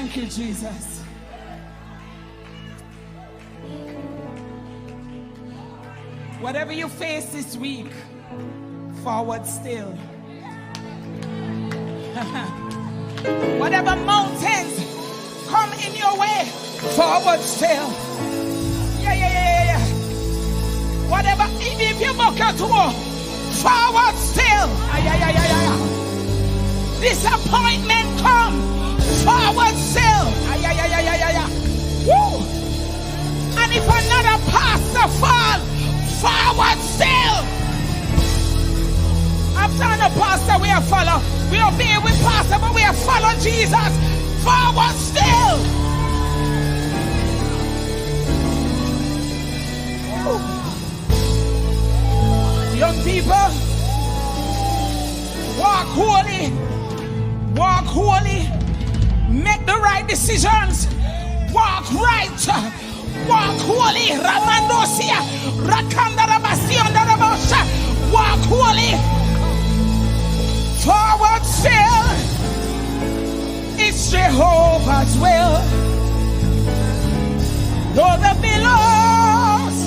Thank you, Jesus. Whatever you face this week, forward still. Whatever mountains come in your way, forward still. Yeah. Whatever, if you walk out to war, forward still. Disappointment come, forward still. Woo. And if another pastor fall, forward still. After a pastor, we are follow. We obey with pastor, but we are follow Jesus. Forward still. Woo. Young people, walk holy. Walk holy. Make the right decisions. Walk right. Walk holy. Ramandosia. Rakandarabasiondarabosa. Walk holy. Forward still. It's Jehovah's will. Though the billows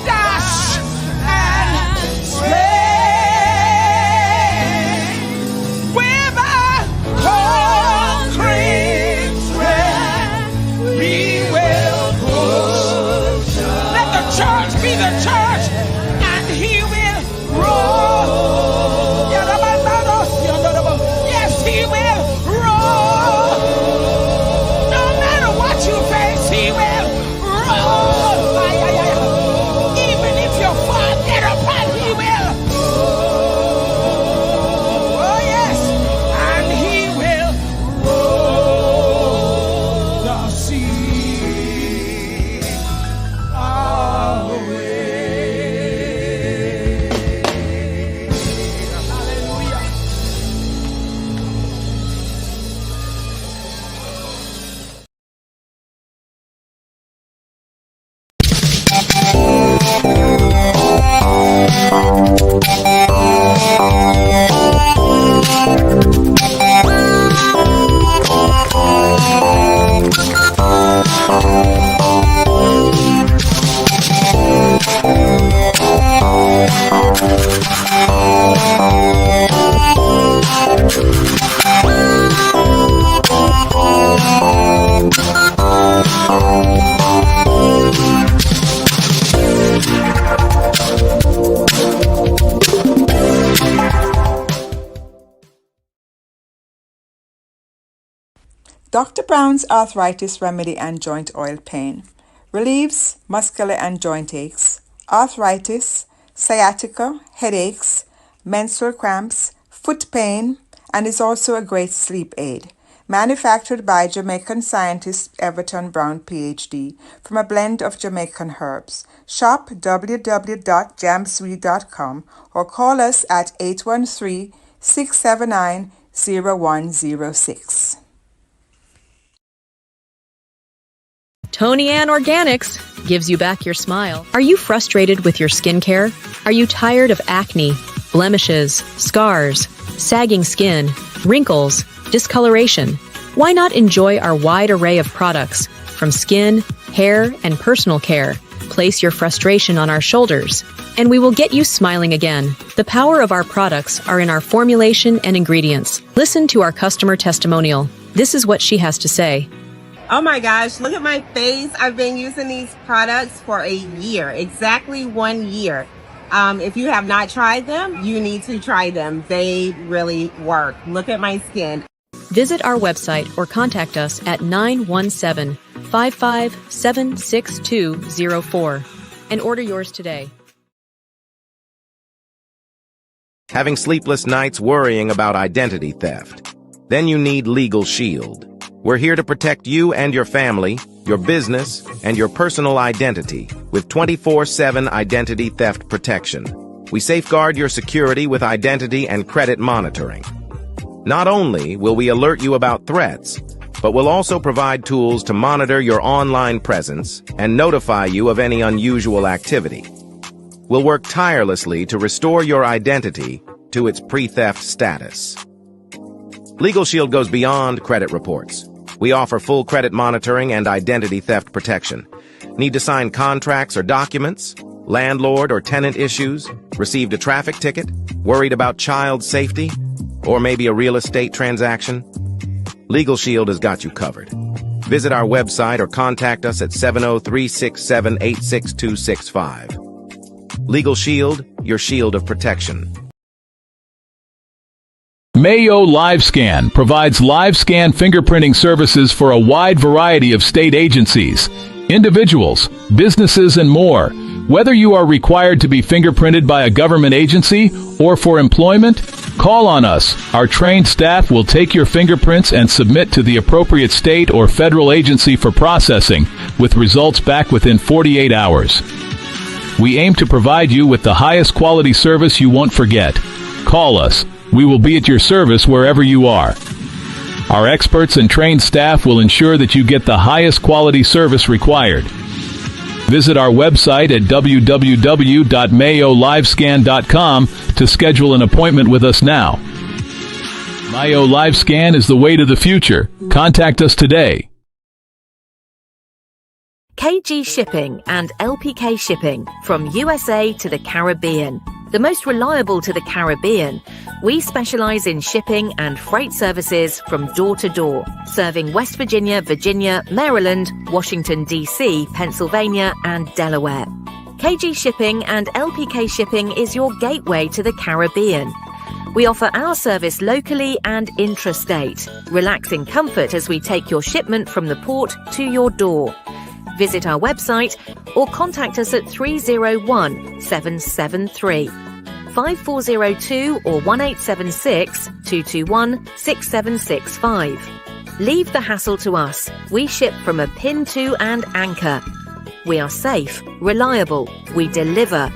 dash and sway with a concrete strength, we will push. Let the church be the church, and he will roll. Yes, he will roll. No matter what you face, he will roll. Even if you fall, get up and he will. Oh yes, and he will roll the sea away. Hallelujah. Dr. Brown's Arthritis Remedy and Joint Oil Pain relieves muscular and joint aches, arthritis, sciatica, headaches, menstrual cramps, foot pain, and is also a great sleep aid. Manufactured by Jamaican scientist Everton Brown, PhD, from a blend of Jamaican herbs. Shop www.jamsweet.com or call us at 813-679-0106. Tony Ann Organics gives you back your smile. Are you frustrated with your skincare? Are you tired of acne, blemishes, scars, sagging skin, wrinkles, discoloration? Why not enjoy our wide array of products from skin, hair, and personal care? Place your frustration on our shoulders, and we will get you smiling again. The power of our products are in our formulation and ingredients. Listen to our customer testimonial. This is what she has to say. Oh my gosh, look at my face. I've been using these products for a year, exactly 1 year. If you have not tried them, you need to try them. They really work. Look at my skin. Visit our website or contact us at 917-557-6204 and order yours today. Having sleepless nights worrying about identity theft? Then you need Legal Shield. We're here to protect you and your family, your business, and your personal identity with 24/7 identity theft protection. We safeguard your security with identity and credit monitoring. Not only will we alert you about threats, but we'll also provide tools to monitor your online presence and notify you of any unusual activity. We'll work tirelessly to restore your identity to its pre-theft status. Legal Shield goes beyond credit reports. We offer full credit monitoring and identity theft protection. Need to sign contracts or documents? Landlord or tenant issues? Received a traffic ticket? Worried about child safety? Or maybe a real estate transaction? Legal Shield has got you covered. Visit our website or contact us at 703-678-6265. Legal Shield, your shield of protection. Mayo LiveScan provides live scan fingerprinting services for a wide variety of state agencies, individuals, businesses, and more. Whether you are required to be fingerprinted by a government agency or for employment, call on us. Our trained staff will take your fingerprints and submit to the appropriate state or federal agency for processing, with results back within 48 hours. We aim to provide you with the highest quality service you won't forget. Call us. We will be at your service wherever you are. Our experts and trained staff will ensure that you get the highest quality service required. Visit our website at www.mayolivescan.com to schedule an appointment with us now. Mayo LiveScan is the way to the future. Contact us today. KG Shipping and LPK Shipping, from USA to the Caribbean. The most reliable to the Caribbean. We specialize in shipping and freight services from door to door, serving West Virginia, Virginia, Maryland, Washington, D.C., Pennsylvania, and Delaware. KG Shipping and LPK Shipping is your gateway to the Caribbean. We offer our service locally and intrastate. Relax in comfort as we take your shipment from the port to your door. Visit our website or contact us at 301-773-5402 or 1876-221-6765. Leave the hassle to us. We ship from a pin to and anchor. We are safe, reliable, we deliver.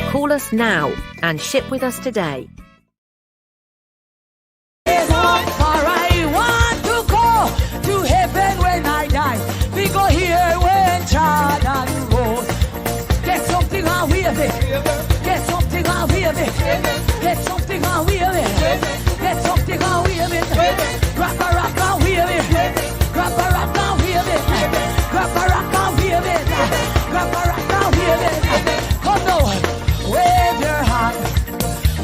Call us now and ship with us today. Get something on wheel it. Get something on wheel it. Get something on wheel it. Grab a rock on wheel it. Grab a rock on wheel it. Grab a rock on wheel it. Grab a rock on wheel it. Come now, wave your hand.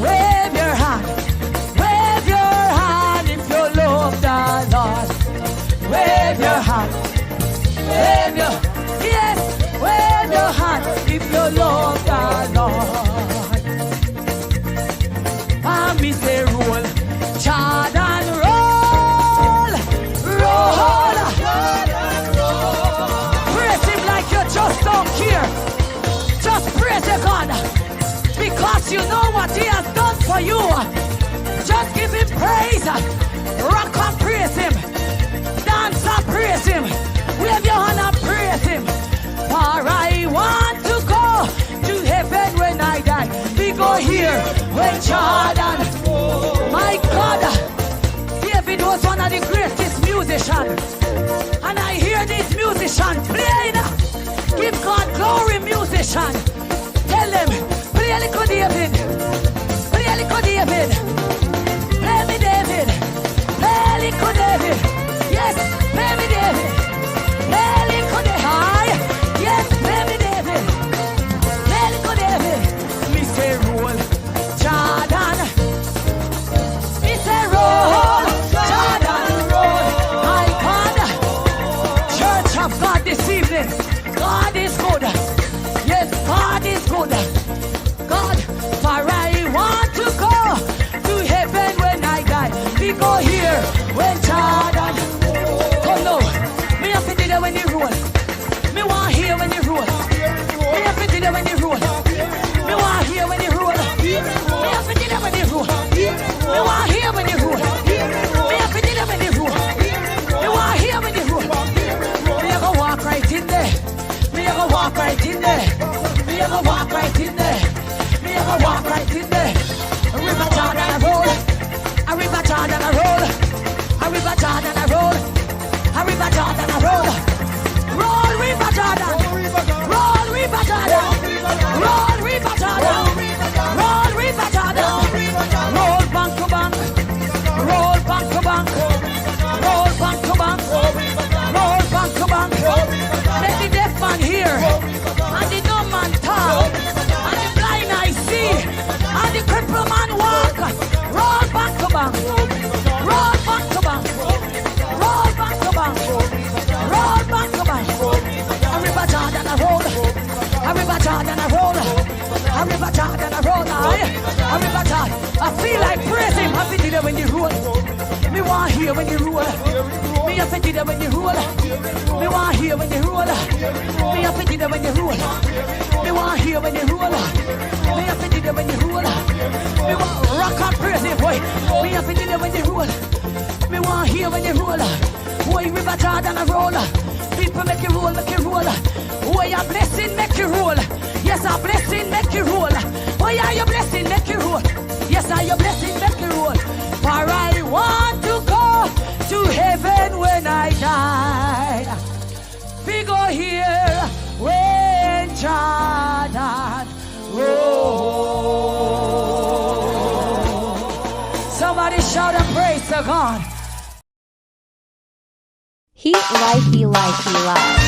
Wave your hand. Wave your hand if you love the Lord. Wave your hand. Wave your, yes, wave your hand if you love the Lord. And me say roll, Jordan roll, roll, praise him like you just don't care. Just praise the God, because you know what he has done for you. Just give him praise, rock and praise him, dance and praise him, wave your hand and praise him. For I want to go to heaven when I die. We go here when Jordan. My God, David was one of the greatest musicians. And I hear this musician playing. Give God glory, musician. Tell them, play a little David. Play a little David. Play me David. Play a little David. Yes, play me David. Play a little David. Yes, play me David. Play a little David. Me say roll, Jordan. Me say roll, Jordan, roll. My God, Church of God this evening. God is good. Yes, God is good. God, for I want to go Me have to do that when you roll. Me want to hear when you roll. Me have to do that when you roll. Me want to hear when you roll. Me have to do that when you roll. Me want rock and praise it, boy. Me have to do that when you roll. Me want to hear when you roll. Boy, River Jordan a roll. People make you roll, make you roll. Boy, a blessing make you roll. Yes, a blessing make you roll. Boy, are your blessing make you roll. Yes, are your blessing make you roll. For I want to go to heaven when I die. We go here when Jordan roll. Somebody shout and praise to God. Heat life, he life, he life.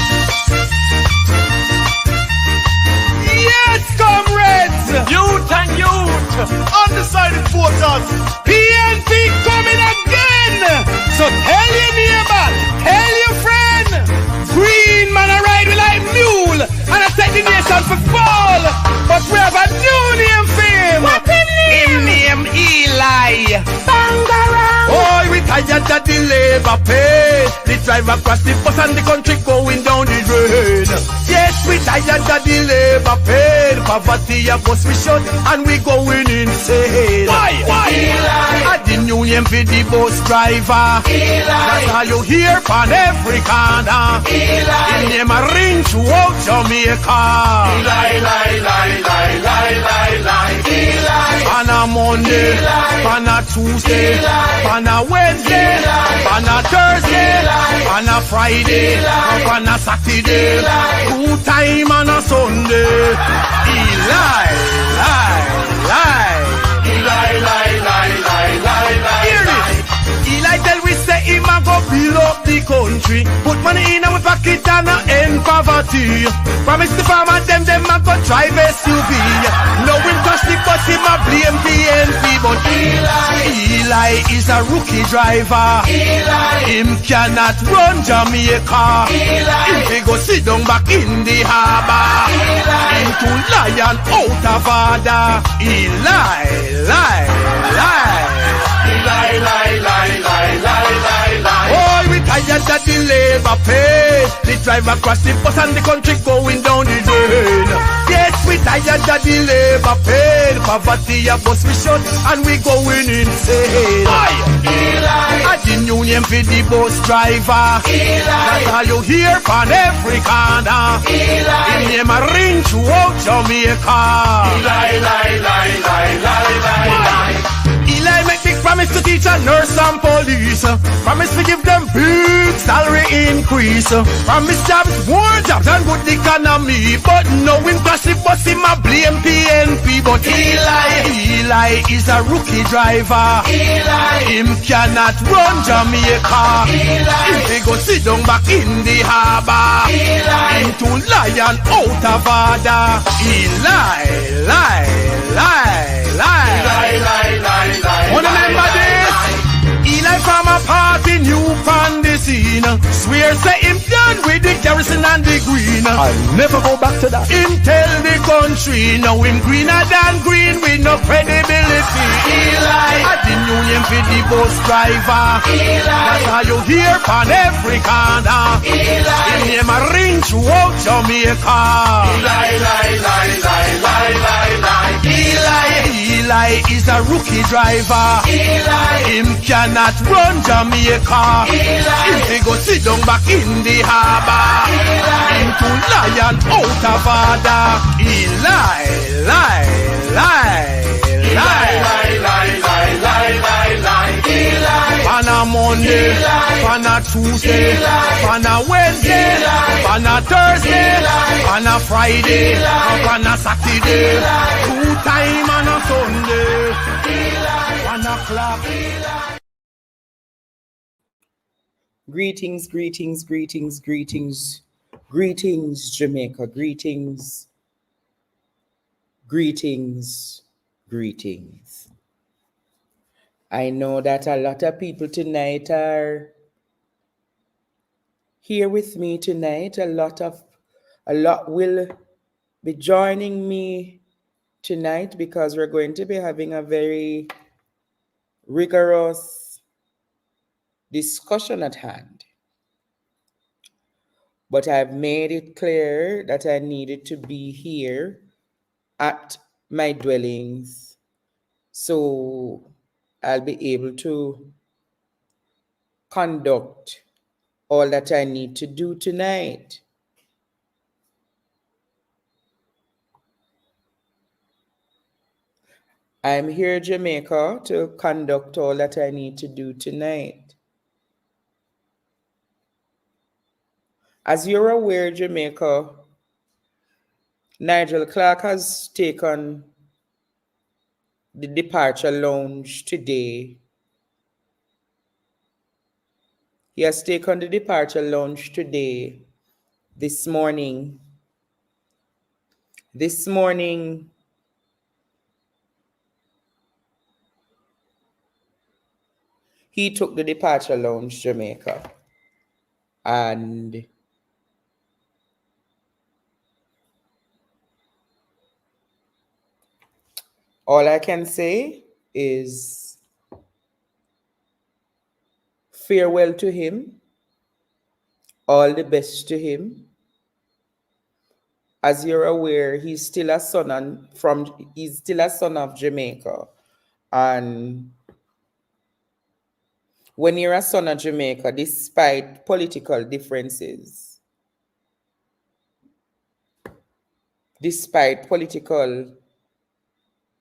Yes, comrades! Youth and youth! Undecided voters! PNP coming again! So tell your neighbor, tell your friend! Green man I ride with like mule, and I take the nation for fall! But we have a new name for him! What the name? Him name Eli! Bangarang! Oh, we tired of the labor pay! The drive across the bus and the country going down the drain! Yes, we tired of the labor pain. Poverty of us we shut and we going insane. Why? Eli. At the new name for the bus driver. Eli. That's how you hear from every corner. Eli. The name a ring throughout Jamaica. Eli, Eli. On a Monday, on a Tuesday, on a Wednesday, on a Thursday, on a Friday, on a Saturday. Two time on a Sunday. Eli. Hear this. Eli tell we say him a go build up the country. Put money in our pocket and end poverty. Promise the farmer them a go drive SUV. No him touch the bus, him a blame PNP. But Eli is a rookie driver. Him cannot run Jamaica. Him they go sit down back in the harbor. Him to lion out of order. Oh, we tired of the labor pay. The drive across the bus and the country going down the drain. Yes, we tired of the labor pay. Poverty of us we shut and we going insane. At the new name for the bus driver. That's how you hear from every corner. The name a ring throughout Jamaica. Eli make big promise to teach a nurse and police. Promise to give them big salary increase. Promise jobs, more jobs and good economy. But no him crash the bus, him a blame PNP. But Eli is a rookie driver. Him cannot run Jamaica. Him they go sit down back in the harbor. Him to lion out of order. Wanna remember this? Eli from a party new on the scene. Swear say him done with the garrison and the green. I'll never go back to that. Him tell the country now him greener than green with no credibility. Eli at the new name for the bus driver. That's how you hear from every corner. Him name a ring throughout Jamaica. Eli is a rookie driver. Him cannot run Jamaica. Him they go sit down back in the harbor. Him to lion out of order. On a Monday, on a Tuesday, on a Wednesday, on a Thursday, on a Friday, on a Saturday, 2 time on a Sunday, 1 o'clock. Greetings, Jamaica. Greetings. I know that a lot of people tonight are here with me tonight. A lot will be joining me tonight because we're going to be having a very rigorous discussion at hand. but I've made it clear that I needed to be here at my dwellings, so I'll be able to conduct all that I need to do tonight. I'm here, Jamaica, to conduct all that I need to do tonight. As you're aware, Jamaica, Nigel Clarke has taken the departure lounge today. He has taken the departure lounge today, this morning. This morning, he took the departure lounge, Jamaica. And all I can say is farewell to him, all the best to him. As you're aware, he's still a son of Jamaica. And when you're a son of Jamaica, despite political differences, despite political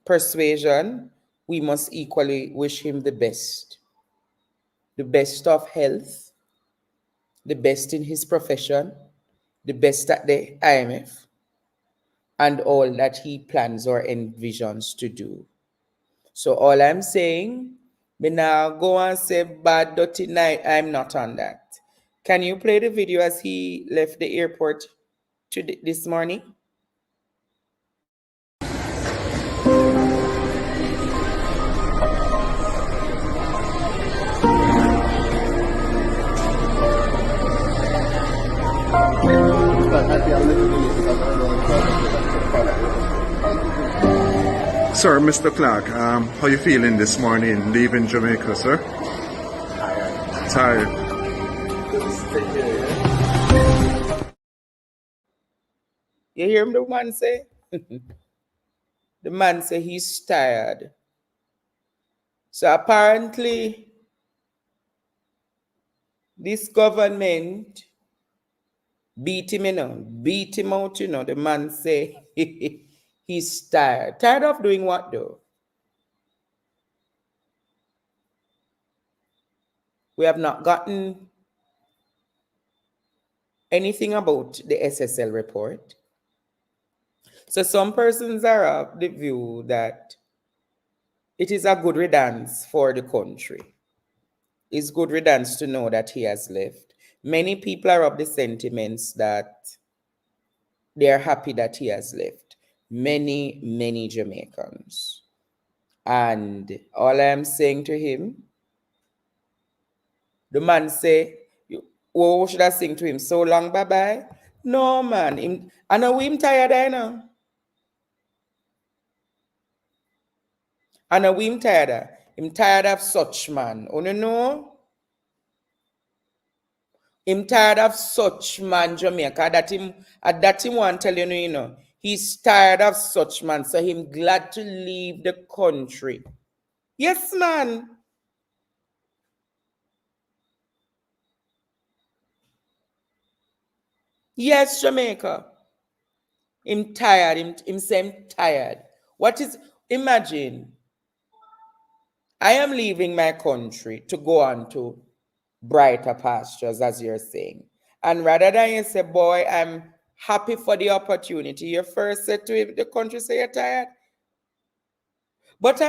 persuasion, we must equally wish him the best of health, the best in his profession, the best at the IMF, and all that he plans or envisions to do. So all I'm saying, me now go and say bad dirty night. I'm not on that. Can you play the video as he left the airport this morning? Sir, Mr. Clarke, how you feeling this morning leaving Jamaica, sir? Tired. You hear him, the man say? The man say he's tired. So apparently, this government beat him, beat him out, The man say he's tired. Tired of doing what, though? We have not gotten anything about the SSL report. So some persons are of the view that it is a good riddance for the country. It's good riddance to know that he has left. Many people are of the sentiments that they are happy that he has left. Many, many Jamaicans. And all I am saying to him, the man say, what should I sing to him? So long, bye-bye? No, man. I know him tired, I know. I know him tired. Him tired of such man. You know? Him tired of such man, Jamaica. That him want tell you, he's tired of such man. So him glad to leave the country. Yes, man. Yes, Jamaica. Him tired. Him say him tired. Imagine, I am leaving my country to go on to brighter pastures, as you're saying. And rather than you say, boy, I'm happy for the opportunity, you first said to him, the country say you're tired. But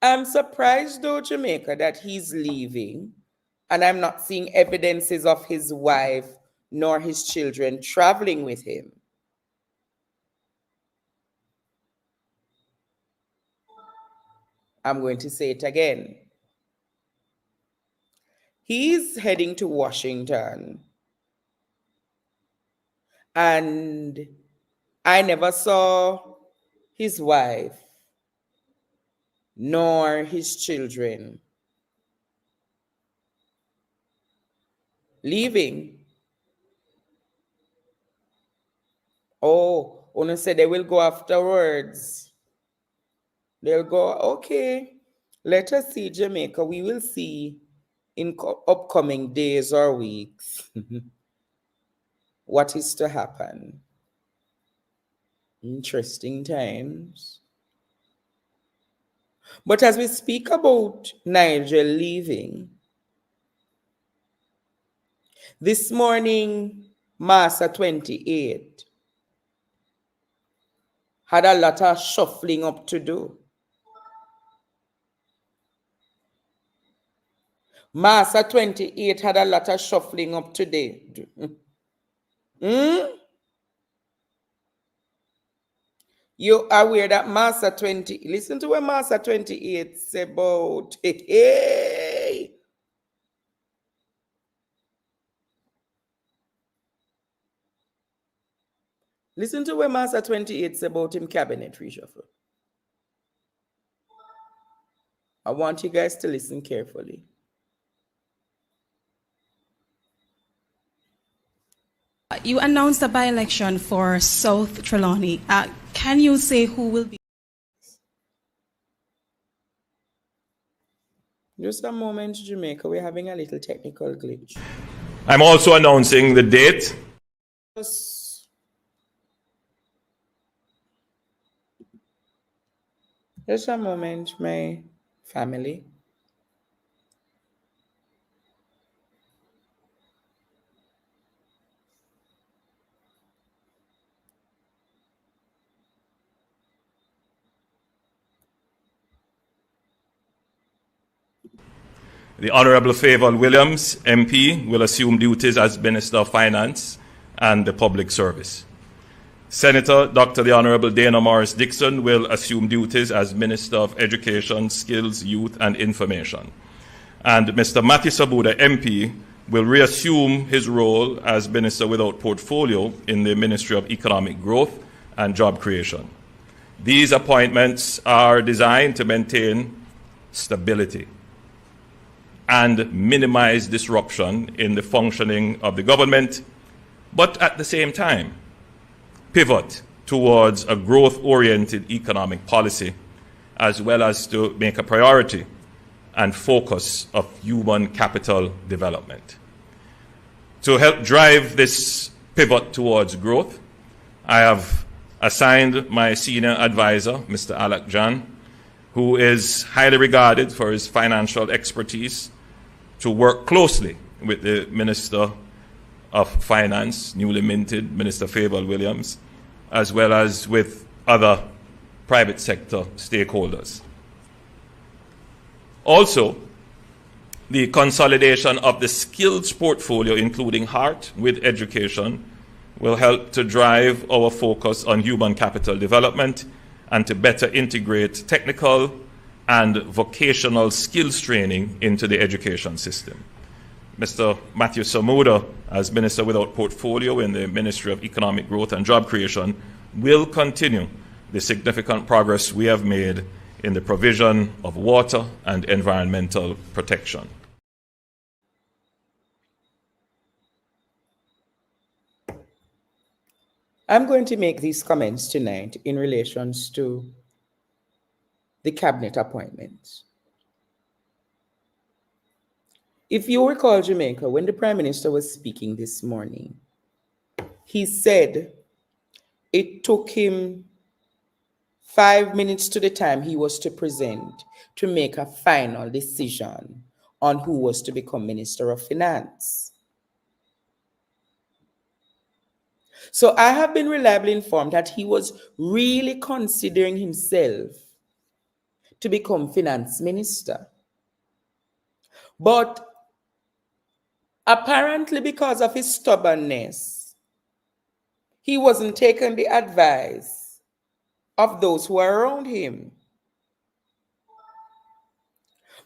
I'm surprised though, Jamaica, that he's leaving, and I'm not seeing evidences of his wife nor his children traveling with him. I'm going to say it again. He's heading to Washington. And I never saw his wife nor his children leaving. Una said they will go afterwards. They'll go, okay, let us see Jamaica. We will see in upcoming days or weeks what is to happen. Interesting times. But as we speak about Nigel leaving, this morning, Massa 28 had a lot of shuffling up to do. Massa 28 had a lot of shuffling up today. You are aware that Massa 20, listen to what Massa 28 says about, hey. Listen to what Massa 28 says about him cabinet reshuffle. I want you guys to listen carefully. You announced a by-election for South Trelawney. Can you say who will be? Just a moment, Jamaica. We're having a little technical glitch. I'm also announcing the date. Just a moment, my family. The Honorable Fayval Williams, MP, will assume duties as Minister of Finance and the Public Service. Senator Dr. the Honorable Dana Morris Dixon will assume duties as Minister of Education, Skills, Youth and Information. And Mr. Matthew Sabuda, MP, will reassume his role as Minister without portfolio in the Ministry of Economic Growth and Job Creation. These appointments are designed to maintain stability and minimize disruption in the functioning of the government, but at the same time, pivot towards a growth-oriented economic policy, as well as to make a priority and focus of human capital development. To help drive this pivot towards growth, I have assigned my senior advisor, Mr. Alec John, who is highly regarded for his financial expertise, to work closely with the Minister of Finance, newly minted Minister Fayval Williams, as well as with other private sector stakeholders. Also, the consolidation of the skills portfolio, including heart with education, will help to drive our focus on human capital development and to better integrate technical and vocational skills training into the education system. Mr. Matthew Samuda, as Minister without portfolio in the Ministry of Economic Growth and Job Creation, will continue the significant progress we have made in the provision of water and environmental protection. I'm going to make these comments tonight in relation to the cabinet appointments. If you recall, Jamaica, when the Prime Minister was speaking this morning, he said it took him 5 minutes to the time he was to present to make a final decision on who was to become Minister of Finance. So I have been reliably informed that he was really considering himself to become Finance Minister. But apparently because of his stubbornness, he wasn't taking the advice of those who are around him.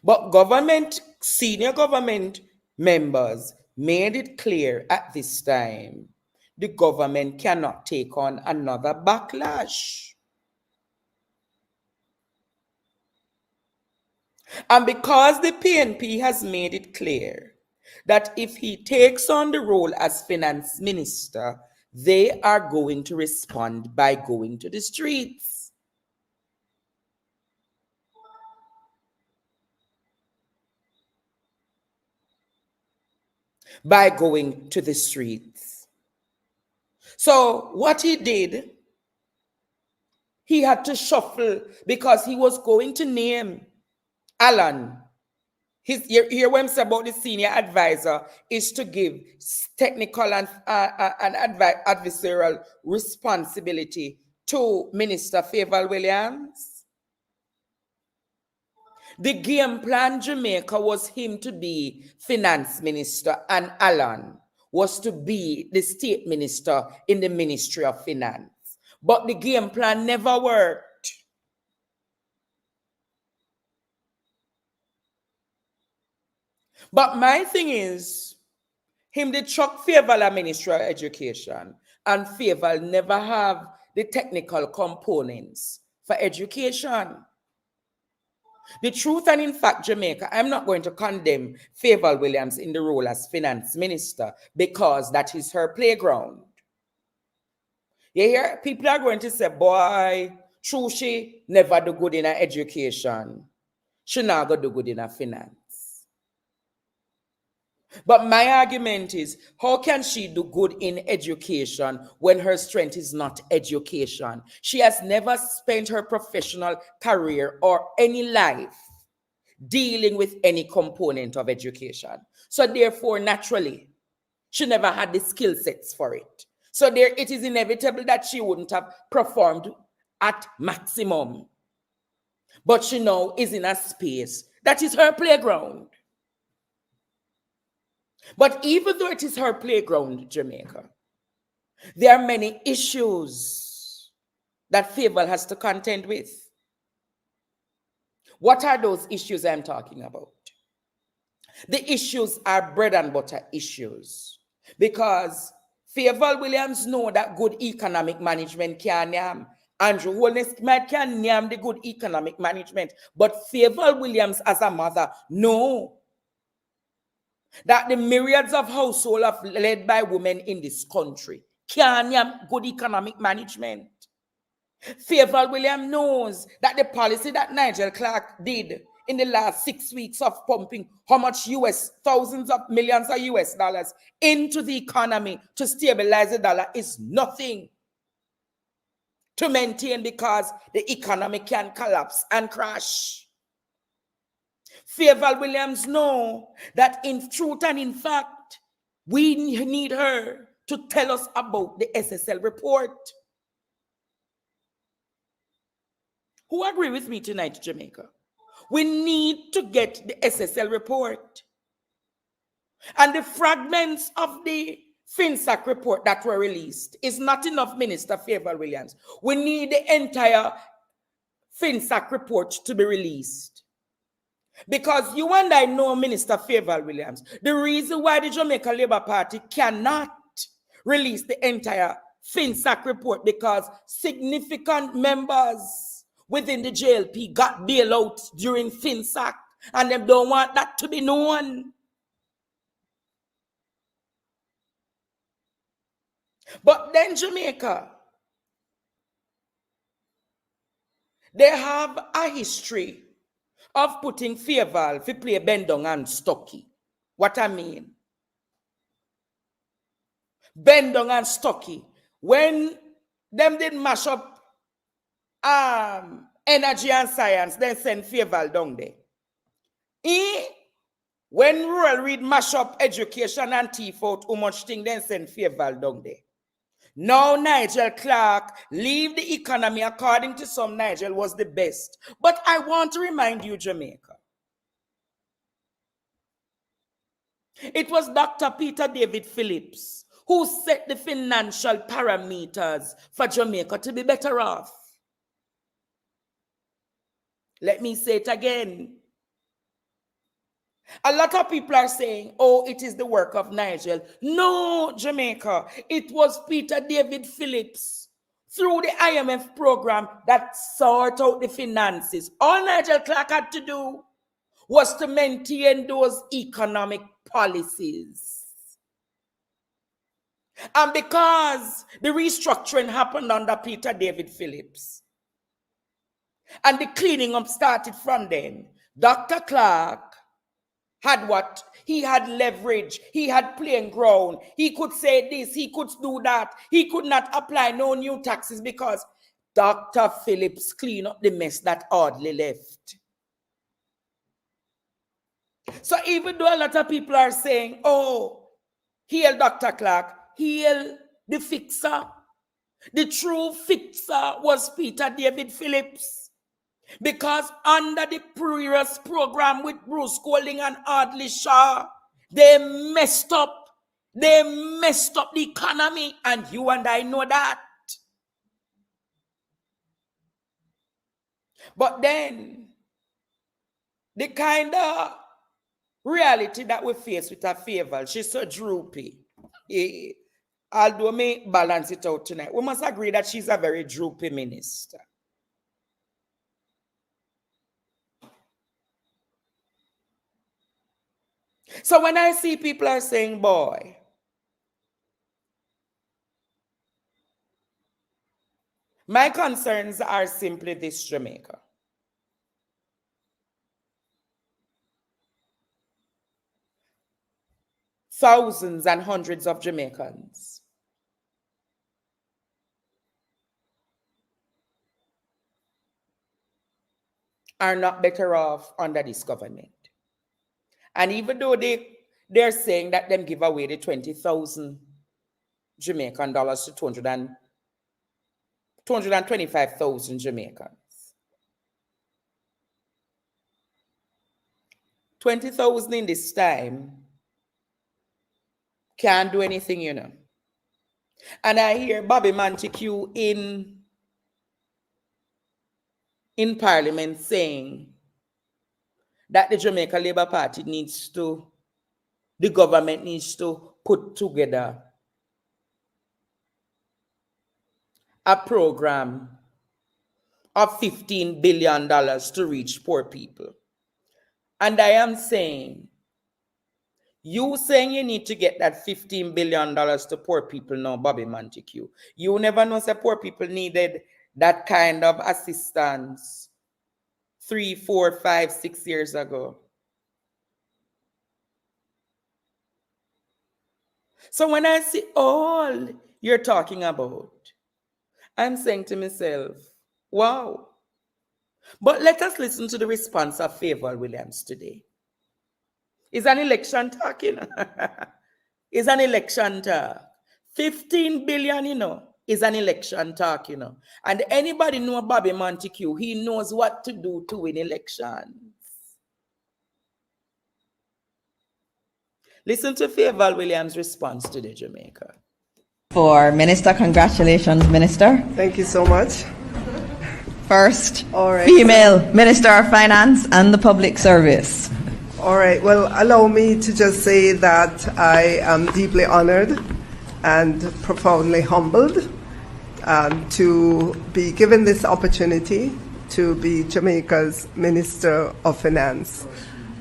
But senior government members made it clear at this time the government cannot take on another backlash. And because the PNP has made it clear that if he takes on the role as finance minister, they are going to respond by going to the streets. By going to the streets. So what he did, he had to shuffle because he was going to name Alan. Here what I'm saying about the senior advisor is to give technical and adversarial responsibility to Minister Fayval Williams. The game plan Jamaica was him to be finance minister and Alan was to be the state minister in the Ministry of Finance. But the game plan never worked. But my thing is, him the chuck Fayval a Ministry of Education and Fayval never have the technical components for education. The truth and in fact, Jamaica, I'm not going to condemn Fayval Williams in the role as finance minister because that is her playground. You hear? People are going to say, boy, true she never do good in her education. She not going to do good in her finance. But my argument is, how can she do good in education when her strength is not education? She has never spent her professional career or any life dealing with any component of education. So therefore, naturally, she never had the skill sets for it. So there, it is inevitable that she wouldn't have performed at maximum. But she now is in a space that is her playground. But even though it is her playground, Jamaica, there are many issues that Fayval has to contend with. What are those issues I'm talking about? The issues are bread and butter issues. Because Fayval Williams know that good economic management can name. Andrew Holness can name the good economic management. But Fayval Williams as a mother, no. That the myriads of households led by women in this country can have good economic management. Fayval Williams knows that the policy that Nigel Clarke did in the last 6 weeks of pumping how much thousands of millions of US dollars into the economy to stabilize the dollar is nothing to maintain because the economy can collapse and crash. Fayval Williams know that in truth and in fact, we need her to tell us about the SSL report. Who agree with me tonight, Jamaica? We need to get the SSL report. And the fragments of the FinSac report that were released is not enough, Minister Fayval Williams. We need the entire FinSac report to be released. Because you and I know, Minister Fayval Williams, the reason why the Jamaica Labour Party cannot release the entire FinSac report because significant members within the JLP got bailout during FinSac and they don't want that to be known. But then Jamaica, they have a history of putting Fayval to play Bendong and Stocky. What I mean? Bendong and Stocky. When them did mash up energy and science, then send Fayval down there. When Rural Read mash up education and teeth out how much thing, then send Fayval down there. Now Nigel Clarke, leave the economy according to some Nigel was the best. But I want to remind you, Jamaica. It was Dr. Peter David Phillips who set the financial parameters for Jamaica to be better off. Let me say it again. A lot of people are saying, oh, it is the work of Nigel. No, Jamaica. It was Peter David Phillips through the IMF program that sorted out the finances. All Nigel Clarke had to do was to maintain those economic policies. And because the restructuring happened under Peter David Phillips, and the cleaning up started from then, Dr. Clarke had what? He had leverage. He had playing ground. He could say this. He could do that. He could not apply no new taxes because Dr. Phillips cleaned up the mess that Audley left. So even though a lot of people are saying, oh, hail Dr. Clarke, hail the fixer. The true fixer was Peter David Phillips. Because under the previous program with Bruce Golding and Audley Shaw, they messed up the economy, and you and I know that. But then, the kind of reality that we face with her Fayval, she's so droopy. Although me balance it out tonight, we must agree that she's a very droopy minister. So when I see people are saying, boy, my concerns are simply this, Jamaica. Thousands and hundreds of Jamaicans are not better off under this government. And even though they're saying that them give away the 20,000 Jamaican dollars to 225,000 Jamaicans. 20,000 in this time can't do anything, you know. And I hear Bobby Montague in Parliament saying that the Jamaica Labour Party the government needs to put together a program of $15 billion to reach poor people. And I am saying, you saying you need to get that $15 billion to poor people now, Bobby Montague. You never know say poor people needed that kind of assistance 3, 4, 5, 6 years ago. So when I see all you're talking about, I'm saying to myself, wow. But let us listen to the response of Fayval Williams today. It's an election talk, you know. It's an election talk. 15 billion, you know, is an election talk, you know. And anybody know Bobby Montague, he knows what to do to win elections. Listen to Fayval Williams' response to the Jamaica. For Minister, congratulations, Minister. Thank you so much. First, all right, female Minister of Finance and the Public Service. All right, well, allow me to just say that I am deeply honored and profoundly humbled to be given this opportunity to be Jamaica's Minister of Finance.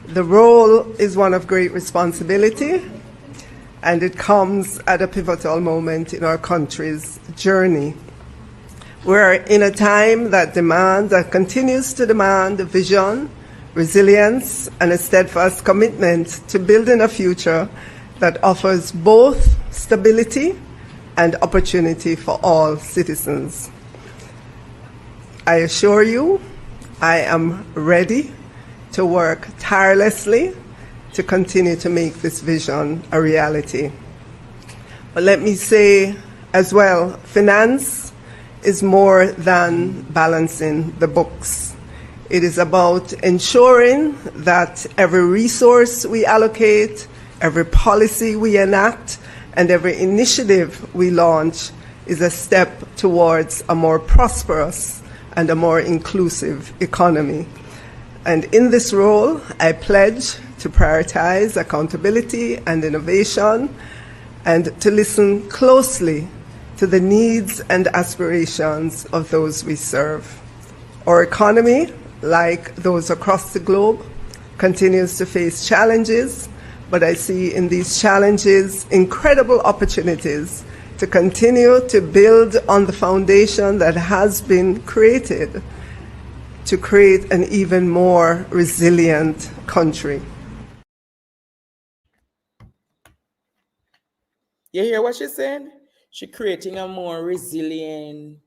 The role is one of great responsibility, and it comes at a pivotal moment in our country's journey. We're in a time that continues to demand a vision, resilience, and a steadfast commitment to building a future that offers both stability and opportunity for all citizens. I assure you, I am ready to work tirelessly to continue to make this vision a reality. But let me say as well, finance is more than balancing the books. It is about ensuring that every resource we allocate, every policy we enact, and every initiative we launch is a step towards a more prosperous and a more inclusive economy. And in this role, I pledge to prioritize accountability and innovation and to listen closely to the needs and aspirations of those we serve. Our economy, like those across the globe, continues to face challenges, but I see in these challenges incredible opportunities to continue to build on the foundation that has been created to create an even more resilient country. You hear what she's saying? She's creating a more resilient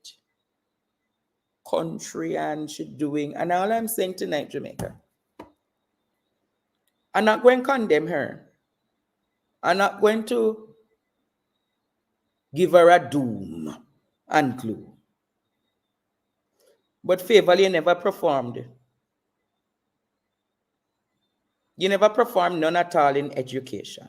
country, and she's doing, and all I'm saying tonight, Jamaica, I'm not going to condemn her. I'm not going to give her a doom and gloom. But Fayval, you never performed. You never performed none at all in education.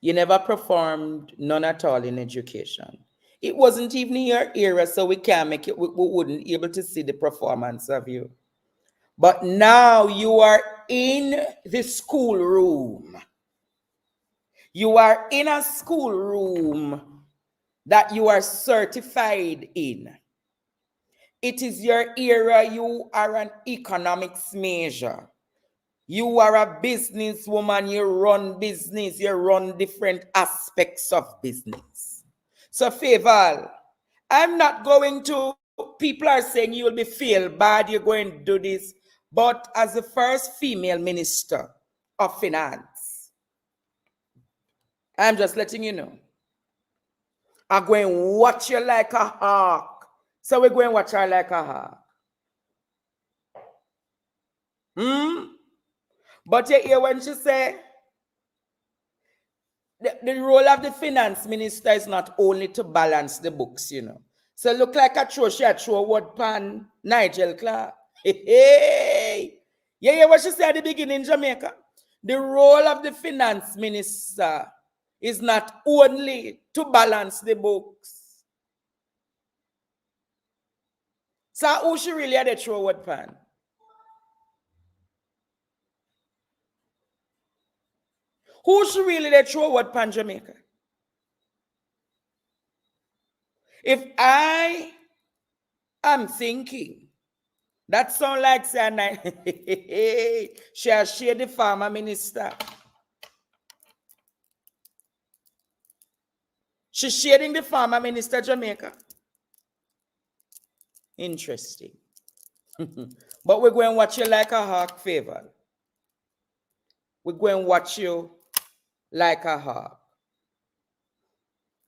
You never performed none at all in education. It wasn't even your era, so we can't make it, we wouldn't be able to see the performance of you. But now you are in the schoolroom. You are in a schoolroom that you are certified in. It is your era. You are an economics major. You are a businesswoman. You run business. You run different aspects of business. So, Fayval, I'm not going to, people are saying you will be feel bad, you're going to do this. But as the first female minister of finance, I'm just letting you know, I'm going to watch you like a hawk. So we're going to watch her like a hawk. But you hear when she say, the role of the finance minister is not only to balance the books, you know. So look like she a throw word pan Nigel Clarke. Hey. You hear what she said at the beginning in Jamaica? The role of the finance minister is not only to balance the books. So who she really had a throw word pan? Who she really had a throw word pan Jamaica? If I am thinking, that sound like say she has shared the farmer minister. She's shading the farmer minister Jamaica. Interesting. But we're going to watch you like a hawk, Fayval. We're going to watch you like a hawk.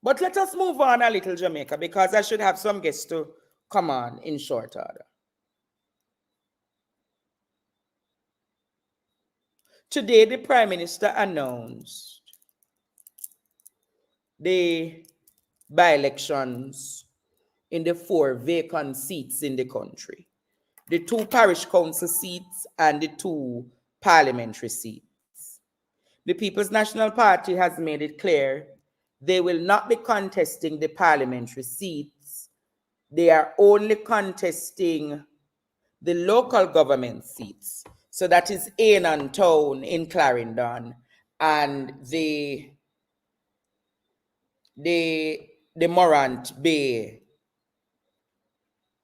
But let us move on a little, Jamaica, because I should have some guests to come on in short order. Today, the Prime Minister announced the by-elections in the 4 vacant seats in the country. The 2 parish council seats and the 2 parliamentary seats. The People's National Party has made it clear they will not be contesting the parliamentary seats. They are only contesting the local government seats. So that is Annan Town in Clarendon and the Morant Bay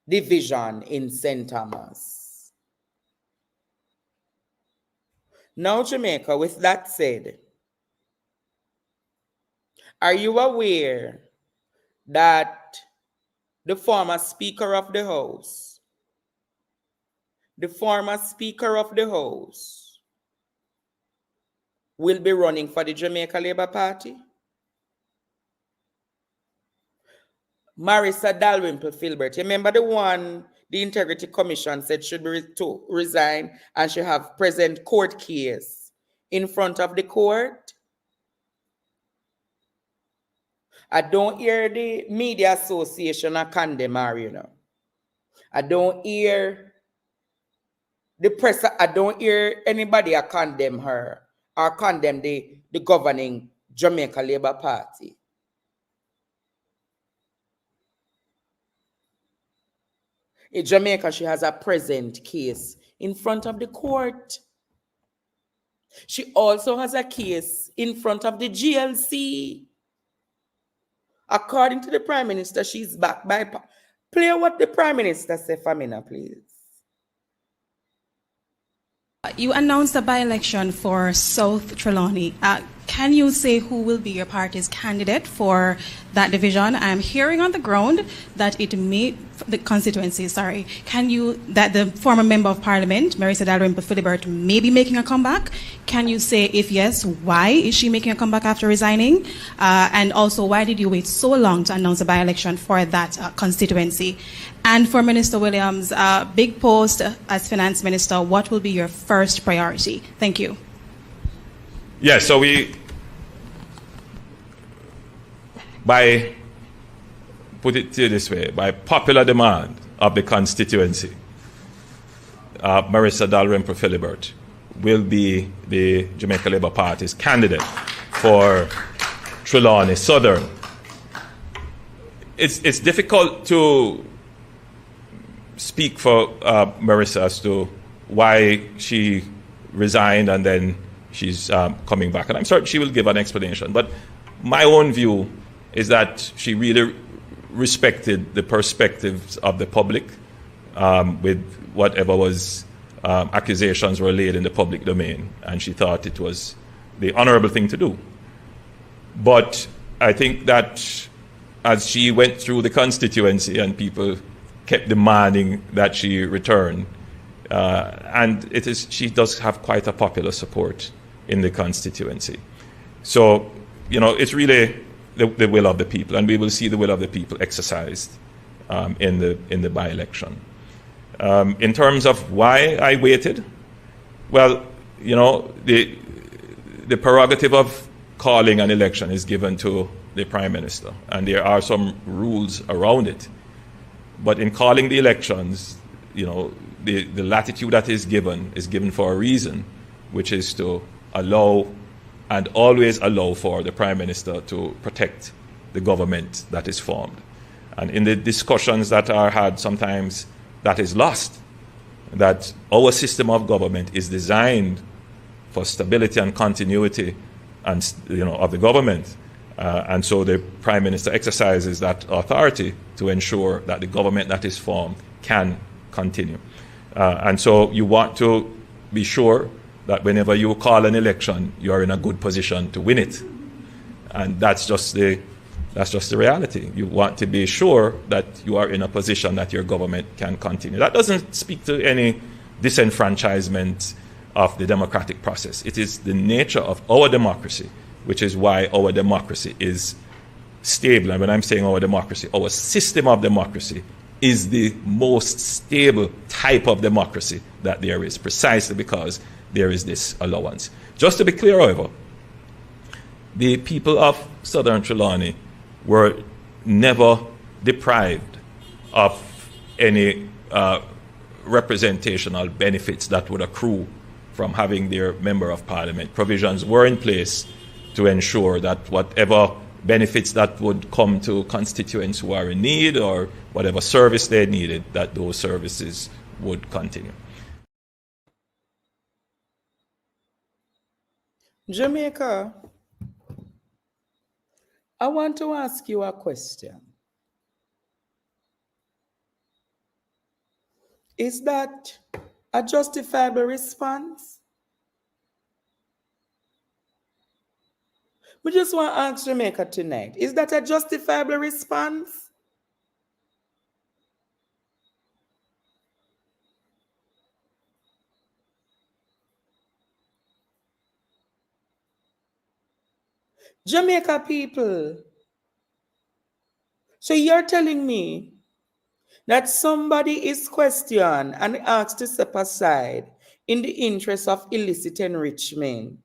division in St. Thomas. Now, Jamaica, with that said, are you aware that the former Speaker of the House, will be running for the Jamaica Labour Party? Marissa Dalrymple Filbert, remember the one the Integrity Commission said should be to resign and should have present court case in front of the court? I don't hear the media association condemn her, you know. I don't hear the press, I don't hear anybody condemn her or condemn the governing Jamaica Labour Party. In Jamaica, she has a present case in front of the court. She also has a case in front of the GLC. According to the Prime Minister, she's backed by... Play what the Prime Minister said for me now, please. You announced a by-election for South Trelawney. Can you say who will be your party's candidate for that division? I'm hearing on the ground that it may, the constituency, sorry, that the former member of parliament, Marissa Dalrymple-Philibert, may be making a comeback. Can you say, if yes, why is she making a comeback after resigning? And also, why did you wait so long to announce a by-election for that constituency? And for Minister Williams, big post as finance minister, what will be your first priority? Thank you. Yeah, so put it this way, by popular demand of the constituency, Marissa Dalrymple-Philibert will be the Jamaica Labour Party's candidate for Trelawney Southern. It's difficult to speak for Marissa as to why she resigned and then she's coming back. And I'm certain she will give an explanation. But my own view is that she really respected the perspectives of the public with whatever was accusations were laid in the public domain. And she thought it was the honorable thing to do. But I think that as she went through the constituency and people kept demanding that she return, and she does have quite a popular support in the constituency. So, it's really the will of the people, and we will see the will of the people exercised in the by-election. In terms of why I waited, well, the prerogative of calling an election is given to the Prime Minister, and there are some rules around it. But in calling the elections, the latitude that is given for a reason, which is to allow and always allow for the Prime Minister to protect the government that is formed. And in the discussions that are had, sometimes that is lost, that our system of government is designed for stability and continuity and of the government. And so the Prime Minister exercises that authority to ensure that the government that is formed can continue. And so you want to be sure that whenever you call an election, you are in a good position to win it. And that's just the reality. You want to be sure that you are in a position that your government can continue. That doesn't speak to any disenfranchisement of the democratic process. It is the nature of our democracy, which is why our democracy is stable. And when I'm saying our democracy, our system of democracy is the most stable type of democracy that there is, precisely because there is this allowance. Just to be clear, however, the people of Southern Trelawney were never deprived of any representational benefits that would accrue from having their Member of Parliament. Provisions were in place to ensure that whatever benefits that would come to constituents who are in need or whatever service they needed, that those services would continue. Jamaica, I want to ask you a question. Is that a justifiable response? We just want to ask Jamaica tonight, is that a justifiable response? Jamaica people, so you're telling me that somebody is questioned and asked to step aside in the interest of illicit enrichment,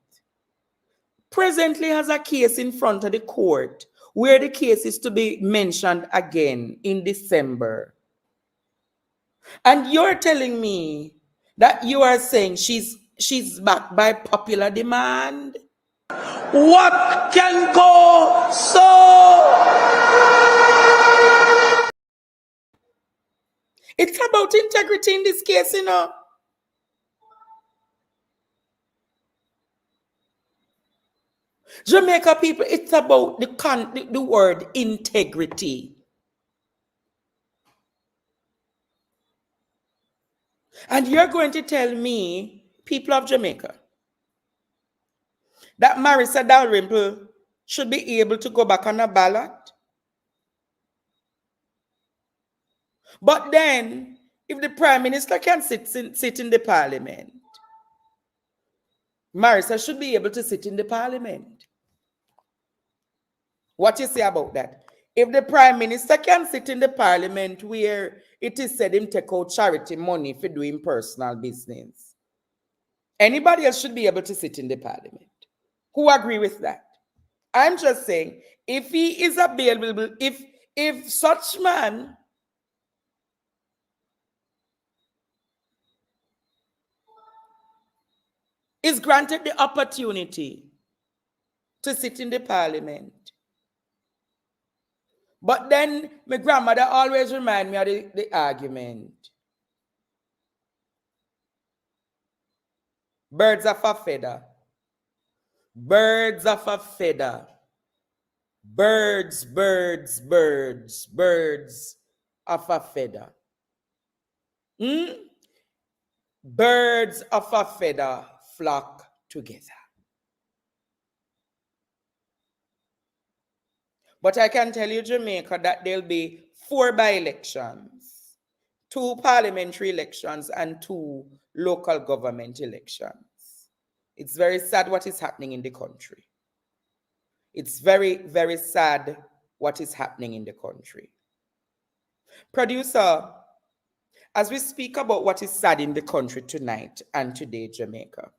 presently has a case in front of the court where the case is to be mentioned again in December. And you're telling me that you are saying she's backed by popular demand? What can go so? It's about integrity in this case, Jamaica people, it's about the word integrity. And you're going to tell me people of Jamaica, that Marissa Dalrymple should be able to go back on a ballot. But then, if the Prime Minister can sit in the Parliament, Marissa should be able to sit in the Parliament. What you say about that? If the Prime Minister can sit in the Parliament where it is said him take out charity money for doing personal business, anybody else should be able to sit in the Parliament. Who agree with that? I'm just saying, if he is available, if such man is granted the opportunity to sit in the Parliament. But then my grandmother always remind me of the argument. Birds of a feather. Birds of a feather. Birds, birds, birds, birds of a feather. Birds of a feather flock together. But I can tell you, Jamaica, that there'll be 4 by-elections, 2 parliamentary elections, and 2 local government elections. It's very sad what is happening in the country. It's very, very sad what is happening in the country. Producer, as we speak about what is sad in the country tonight and today, Jamaica,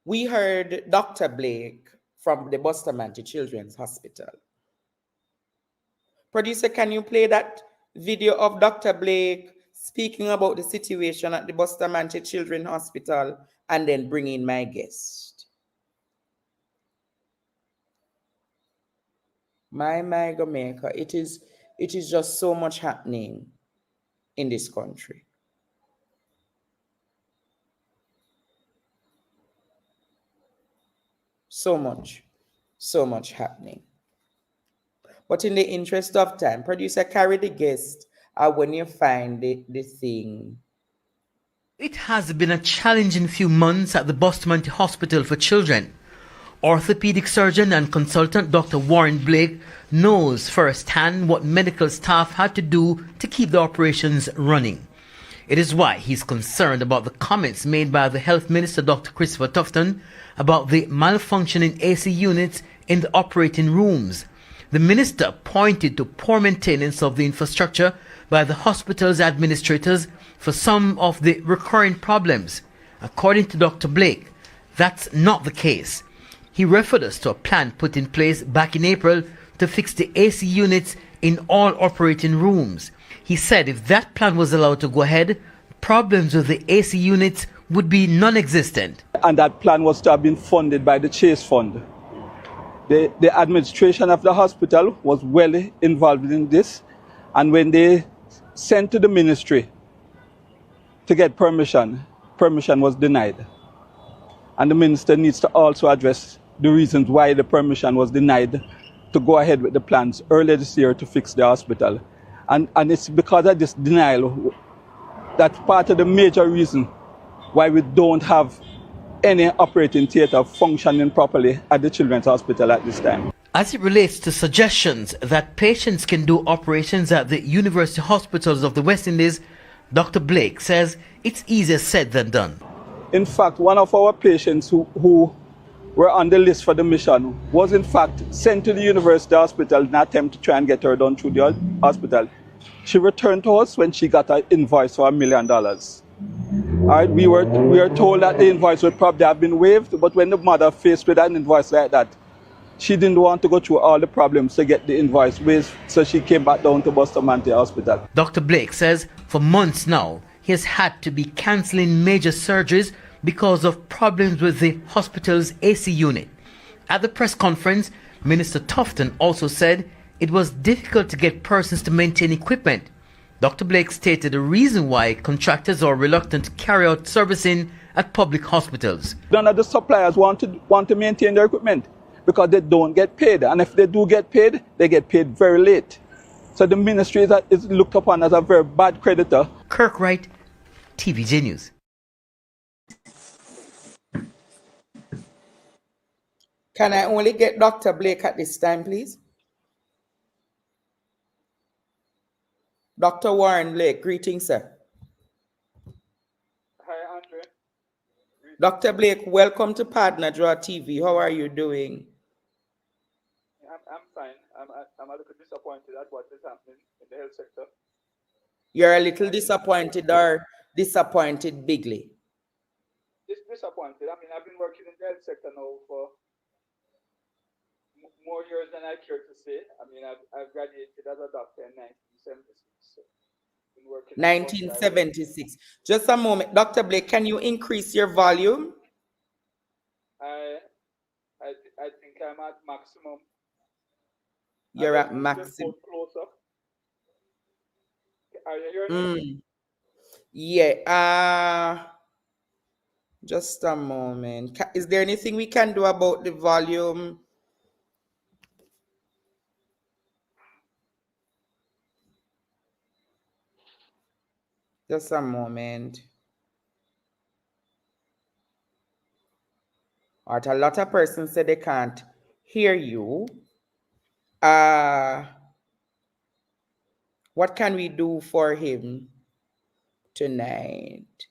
we heard Dr. Blake from the Bustamante Children's Hospital. Producer, can you play that video of Dr. Blake speaking about the situation at the Bustamante Children's Hospital and then bring in my guest? My Jamaica, it is just so much happening in this country. So much happening. But in the interest of time, producer, carry the guest when you find the thing. It has been a challenging few months at the Bustamante Hospital for Children. Orthopedic surgeon and consultant Dr. Warren Blake knows firsthand what medical staff had to do to keep the operations running. It is why he's concerned about the comments made by the Health Minister Dr. Christopher Tufton about the malfunctioning AC units in the operating rooms. The minister pointed to poor maintenance of the infrastructure by the hospital's administrators for some of the recurring problems. According to Dr. Blake, that's not the case. He referred us to a plan put in place back in April to fix the AC units in all operating rooms. He said if that plan was allowed to go ahead, problems with the AC units would be non-existent. And that plan was to have been funded by the Chase Fund. The administration of the hospital was well involved in this, and when they sent to the ministry to get permission was denied. And the minister needs to also address the reasons why the permission was denied to go ahead with the plans earlier this year to fix the hospital. And it's because of this denial that's part of the major reason why we don't have any operating theatre functioning properly at the Children's Hospital at this time. As it relates to suggestions that patients can do operations at the university hospitals of the West Indies, Dr. Blake says it's easier said than done. In fact, one of our patients who were on the list for the mission was in fact sent to the university hospital in an attempt to try and get her done through the hospital. She returned to us when she got an invoice for $1 million. All right, we were told that the invoice would probably have been waived, but when the mother faced with an invoice like that, she didn't want to go through all the problems to get the invoice waived, so she came back down to Bustamante Hospital. Dr. Blake says for months now, he has had to be cancelling major surgeries because of problems with the hospital's AC unit. At the press conference, Minister Tufton also said it was difficult to get persons to maintain equipment. Dr. Blake stated the reason why contractors are reluctant to carry out servicing at public hospitals. None of the suppliers want to maintain their equipment because they don't get paid. And if they do get paid, they get paid very late. So the ministry is looked upon as a very bad creditor. Kirk Wright, TVJ News. Can I only get Dr. Blake at this time, please? Dr. Warren Blake, greetings, sir. Hi, Andre. Dr. Blake, welcome to Partner Draw TV. How are you doing? I'm fine. I'm a little disappointed at what is happening in the health sector. You're a little disappointed or disappointed bigly? Disappointed. I mean, I've been working in the health sector now for more years than I care to say. I mean, I've graduated as a doctor in 1976. So been working 1976. Just a moment. Dr. Blake, can you increase your volume? I think I'm at maximum. You're at maximum. Closer. Are you hearing me? Yeah. Just a moment. Is there anything we can do about the volume? Just a moment. All right, a lot of persons say they can't hear you. What can we do for him tonight?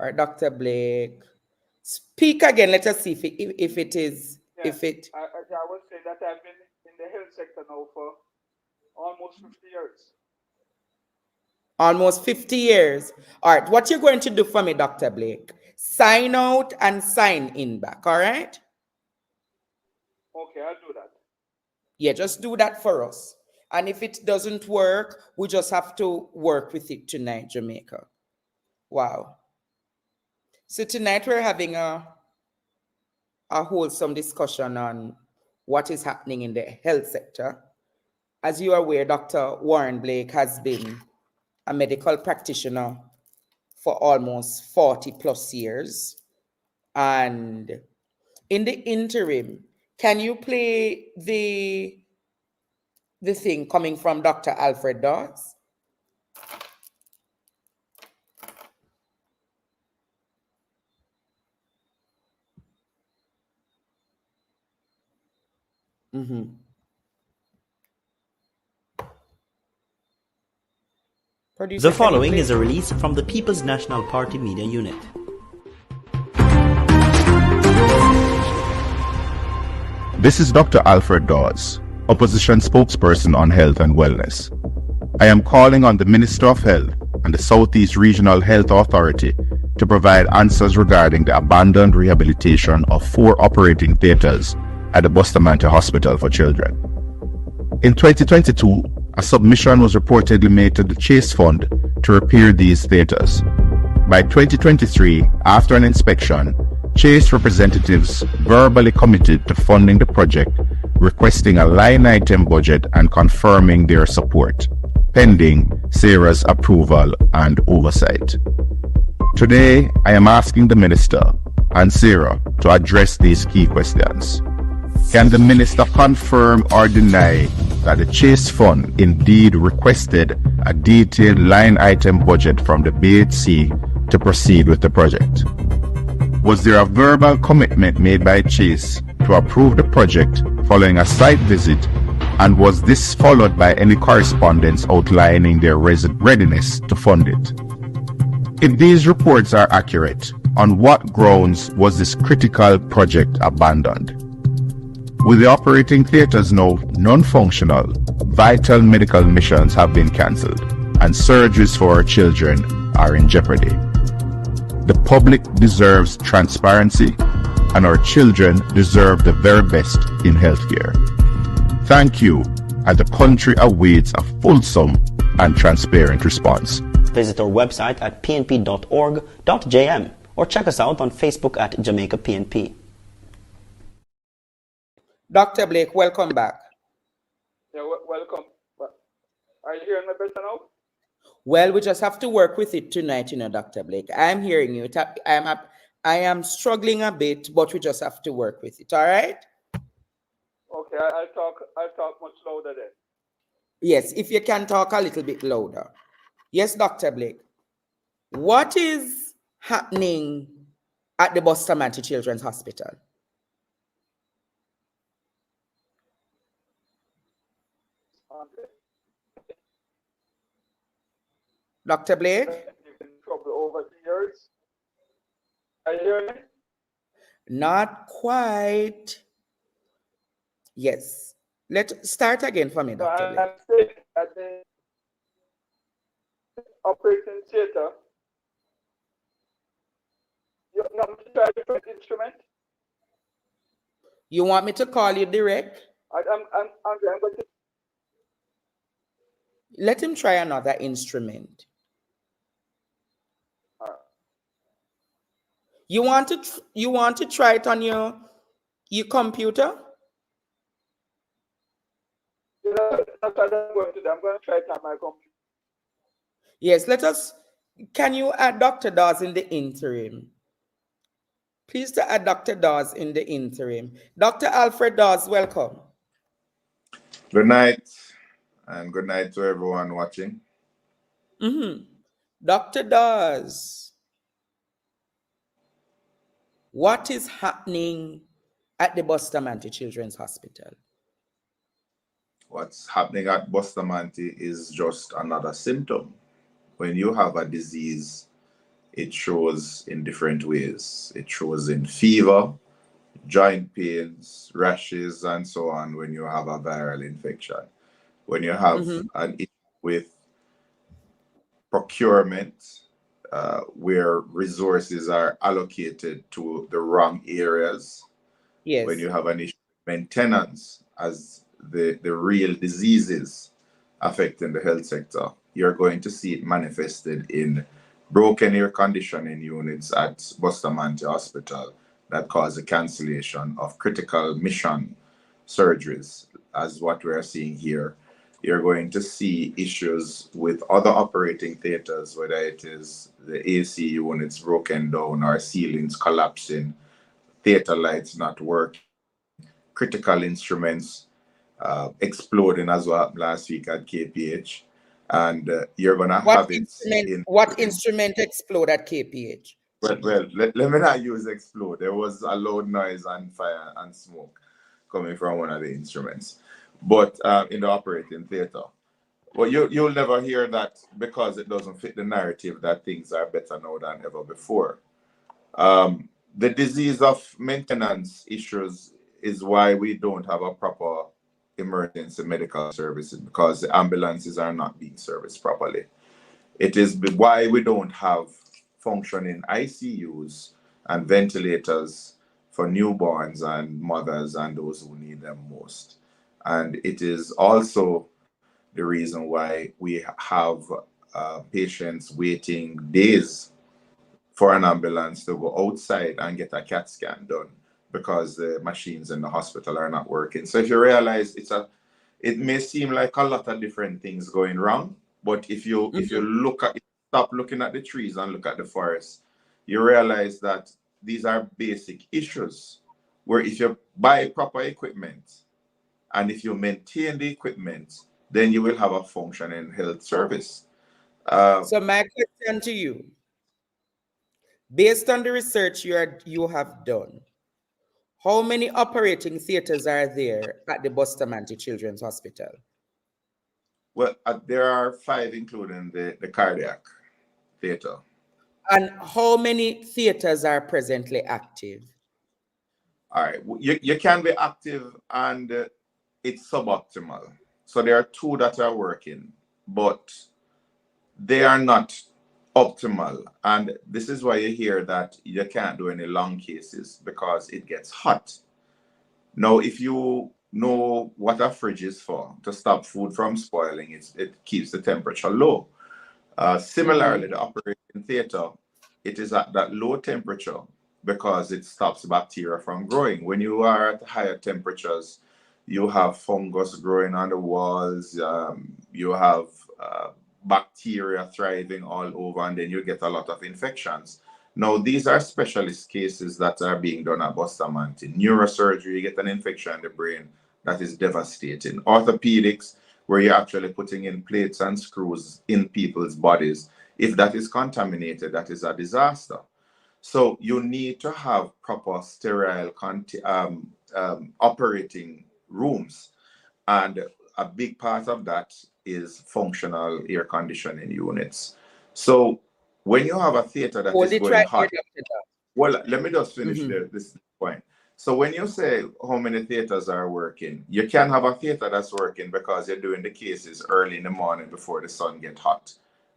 All right, Dr. Blake. Speak again. Let us see if it is. Yeah, I would say that I've been in the health sector now for almost 50 years. Almost 50 years. All right, what you're going to do for me, Dr. Blake, sign out and sign in back, all right? Okay, I'll do that. Yeah, just do that for us. And if it doesn't work, we just have to work with it tonight, Jamaica. Wow. So tonight we're having a wholesome discussion on what is happening in the health sector. As you are aware, Dr. Warren Blake has been a medical practitioner for almost 40 plus years. And in the interim, can you play the thing coming from Dr. Alfred Dawes? The following is a release from the People's National Party Media Unit. This is Dr. Alfred Dawes, Opposition Spokesperson on Health and Wellness. I am calling on the Minister of Health and the Southeast Regional Health Authority to provide answers regarding the abandoned rehabilitation of 4 operating theaters at the Bustamante Hospital for Children. In 2022, a submission was reportedly made to the Chase Fund to repair these theaters. By 2023, after an inspection, Chase representatives verbally committed to funding the project, requesting a line item budget and confirming their support, pending Sarah's approval and oversight. Today, I am asking the Minister and Sarah to address these key questions. Can the Minister confirm or deny that the Chase Fund indeed requested a detailed line item budget from the BHC to proceed with the project? Was there a verbal commitment made by Chase to approve the project following a site visit, and was this followed by any correspondence outlining their readiness to fund it? If these reports are accurate, on what grounds was this critical project abandoned? With the operating theaters now non-functional, vital medical missions have been cancelled, and surgeries for our children are in jeopardy. The public deserves transparency, and our children deserve the very best in healthcare. Thank you, and the country awaits a fulsome and transparent response. Visit our website at pnp.org.jm or check us out on Facebook at Jamaica PNP. Dr. Blake, welcome back. Yeah, welcome. Are you hearing me better now? Well, we just have to work with it tonight, Dr. Blake. I'm hearing you. I am struggling a bit, but we just have to work with it, all right? Okay, I'll talk much louder then. Yes, if you can talk a little bit louder. Yes, Dr. Blake. What is happening at the Bustamante Children's Hospital? Dr. Blake? Trouble over the years. Are you hearing me? Not quite. Yes. Let's start again for me, Dr. Blake. I'm saying at the operating theater, you want me to try a different instrument? You want me to call you direct? I'm going to... Let him try another instrument. You want to try it on your computer? That's what I'm going to do. I'm going to try it on my computer. Yes, can you add Dr. Dawes in the interim? Please to add Dr. Dawes in the interim. Dr. Alfred Dawes, welcome. Good night, and good night to everyone watching. Dr. Dawes, what is happening at the Bustamante Children's Hospital? What's happening at Bustamante is just another symptom. When you have a disease, it shows in different ways. It shows in fever, joint pains, rashes, and so on when you have a viral infection. When you have an issue with procurement, where resources are allocated to the wrong areas. Yes. When you have an issue with maintenance as the real diseases affecting the health sector, you're going to see it manifested in broken air conditioning units at Bustamante Hospital that cause the cancellation of critical mission surgeries, as what we're seeing here. You're going to see issues with other operating theaters, whether it is the AC units broken down or ceilings collapsing, theater lights not working, critical instruments exploding, as what happened last week at KPH. And you're going to have it What instrument explode at KPH? Well, let me not use explode. There was a loud noise and fire and smoke coming from one of the instruments. But in the operating theater, well, you'll never hear that because it doesn't fit the narrative that things are better now than ever before. The disease of maintenance issues is why we don't have a proper emergency medical services, because the ambulances are not being serviced properly. It is why we don't have functioning ICUs and ventilators for newborns and mothers and those who need them most. And it is also the reason why we have patients waiting days for an ambulance to go outside and get a CAT scan done because the machines in the hospital are not working. So if you realize it may seem like a lot of different things going wrong, but if you stop looking at the trees and look at the forest, you realize that these are basic issues where if you buy proper equipment and if you maintain the equipment, then you will have a functioning health service. So my question to you, based on the research you have done, how many operating theaters are there at the Bustamante Children's Hospital? Well, there are 5, including the cardiac theater. And how many theaters are presently active? All right, you can be active and it's suboptimal. So there are 2 that are working, but they are not optimal. And this is why you hear that you can't do any long cases because it gets hot. Now, if you know what a fridge is for, to stop food from spoiling, it keeps the temperature low. Similarly, the operating theater, it is at that low temperature because it stops bacteria from growing. When you are at higher temperatures, you have fungus growing on the walls, you have bacteria thriving all over, and then you get a lot of infections. Now, these are specialist cases that are being done at Bustamante. Neurosurgery, you get an infection in the brain that is devastating. Orthopedics, where you're actually putting in plates and screws in people's bodies. If that is contaminated, that is a disaster. So you need to have proper sterile operating rooms. And a big part of that is functional air conditioning units. So when you have a theater that Hold is it going right hot, there, Dr. Doc. well, let me just finish this point. So when you say how many theaters are working, you can have a theater that's working because you're doing the cases early in the morning before the sun gets hot.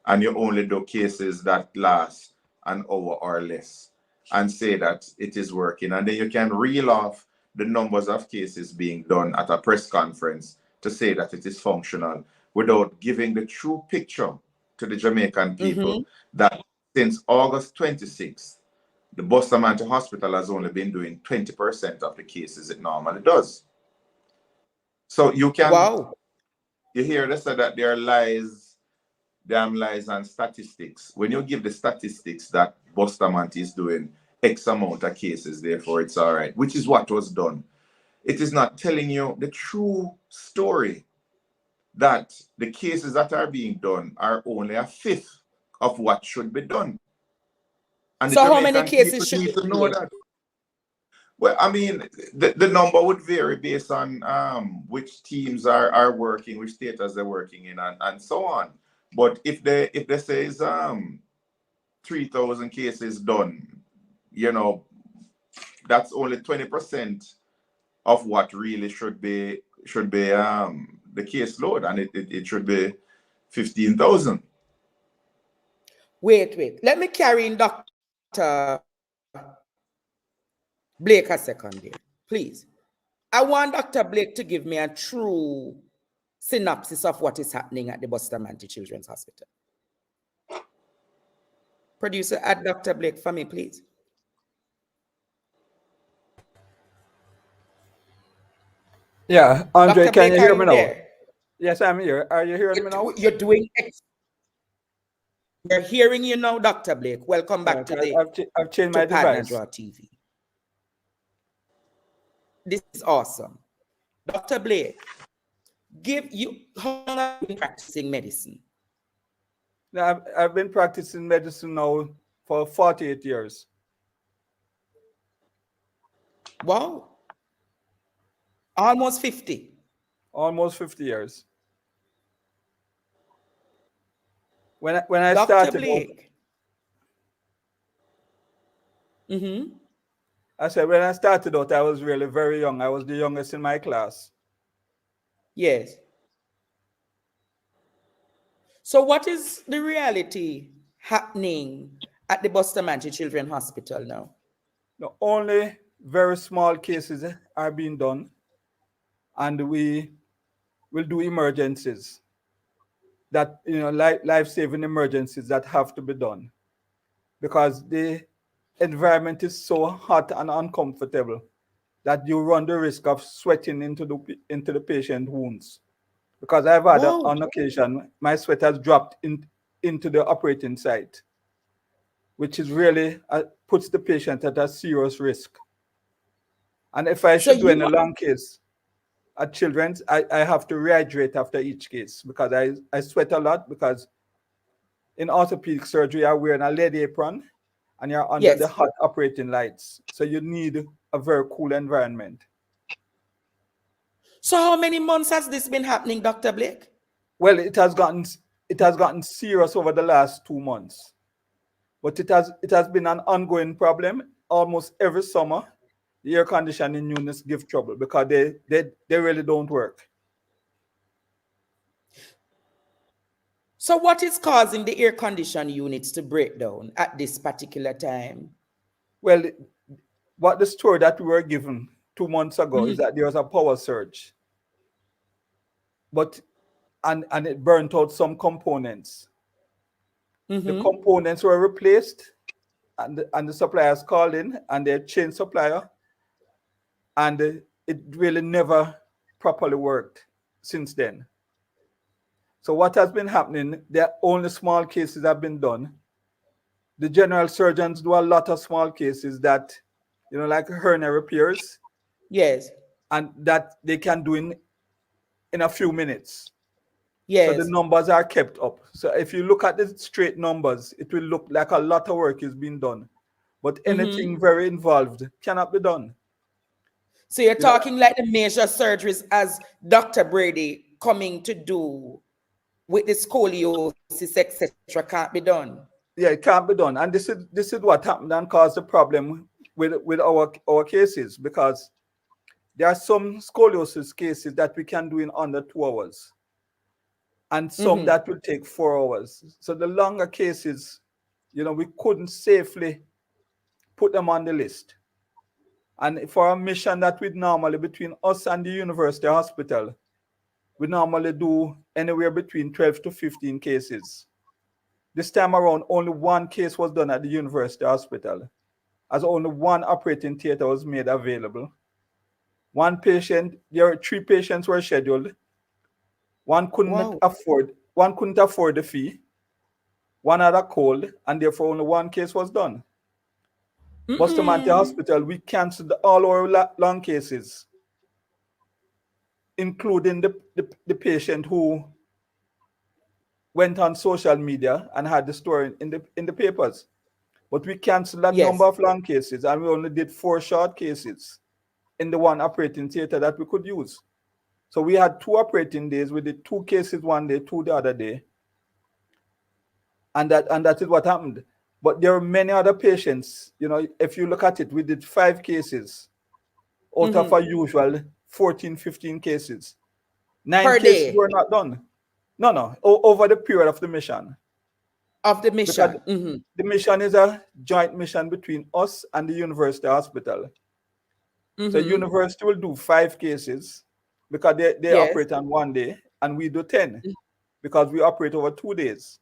And you only do cases that last an hour or less and say that it is working. And then you can reel off the numbers of cases being done at a press conference to say that it is functional without giving the true picture to the Jamaican people that since August 26th, the Bustamante Hospital has only been doing 20% of the cases it normally does. So you can, you hear this that there are lies, damn lies and statistics. When you give the statistics that Bustamante is doing X amount of cases, therefore it's all right, which is what was done. It is not telling you the true story that the cases that are being done are only a fifth of what should be done. And so how many cases should need to know that? Well, I mean, the number would vary based on which teams are working, which theaters they're working in, and so on. But if they say is 3,000 cases done, you know, that's only 20% of what really should be the case load, and it should be 15,000. Wait. Let me carry in Dr. Blake a second there, please. I want Dr. Blake to give me a true synopsis of what is happening at the Bustamante Children's Hospital. Producer, add Dr. Blake for me, please. Yeah, Andre, Dr. can Blake, you hear me now? there? Yes, I'm here. Are you hearing me now? You're doing We're hearing you now, Dr. Blake. Welcome back to I've changed my device. Draw TV. This is awesome. Dr. Blake, how long have you been practicing medicine? Now, I've been practicing medicine now for 48 years. Wow. Almost 50. Almost 50 years. When I Dr. started Blake. I said when I started out, I was really very young. I was the youngest in my class. Yes. So what is the reality happening at the Bustamante Children's Hospital now? No, only very small cases are being done, and we will do emergencies. That, you know, life-saving emergencies that have to be done, because the environment is so hot and uncomfortable that you run the risk of sweating into the patient wounds. Because I've had on occasion, my sweat has dropped into the operating site, which is really puts the patient at a serious risk. And if I should do in a long case at children's, I have to rehydrate after each case, because I sweat a lot, because in orthopedic surgery, you're wearing a lead apron and you're under the hot operating lights. So you need a very cool environment. So how many months has this been happening, Dr. Blake? Well, it has gotten serious over the last 2 months. But it has been an ongoing problem. Almost every summer, the air conditioning units give trouble because they really don't work. So what is causing the air conditioning units to break down at this particular time? Well, what the story that we were given 2 months ago is that there was a power surge. But and it burnt out some components. The components were replaced, and the suppliers called in and they changed supplier, and it really never properly worked since then. So what has been happening, there only small cases have been done. The general surgeons do a lot of small cases that, you know, like hernia repairs. Yes. And that they can do in a few minutes. Yes. So the numbers are kept up. So if you look at the straight numbers, it will look like a lot of work is being done. but anything very involved cannot be done. So you're talking like the major surgeries as Dr. Brady coming to do with the scoliosis, etc., can't be done. Yeah, it can't be done. And this is what happened and caused the problem with our cases, because there are some scoliosis cases that we can do in under 2 hours, and some that will take 4 hours. So the longer cases, we couldn't safely put them on the list. And for a mission that we normally, between us and the university hospital, we normally do anywhere between 12 to 15 cases. This time around, only 1 case was done at the university hospital, as only 1 operating theater was made available. 1 patient, there were 3 patients were scheduled. One couldn't afford the fee. 1 had a cold, and therefore only 1 case was done. Bustamante Hospital, we canceled all our long cases, including the patient who went on social media and had the story in the papers. But we canceled that number of long cases, and we only did 4 short cases in the 1 operating theater that we could use. So we had 2 operating days. We did 2 cases one day, 2 the other day. And that is what happened. But there are many other patients. If you look at it, we did 5 cases out of our usual 14, 15 cases. 9 per cases day were not done. No, over the period of the mission. The mission is a joint mission between us and the university hospital. So university will do 5 cases because they operate on 1 day, and we do 10 because we operate over 2 days.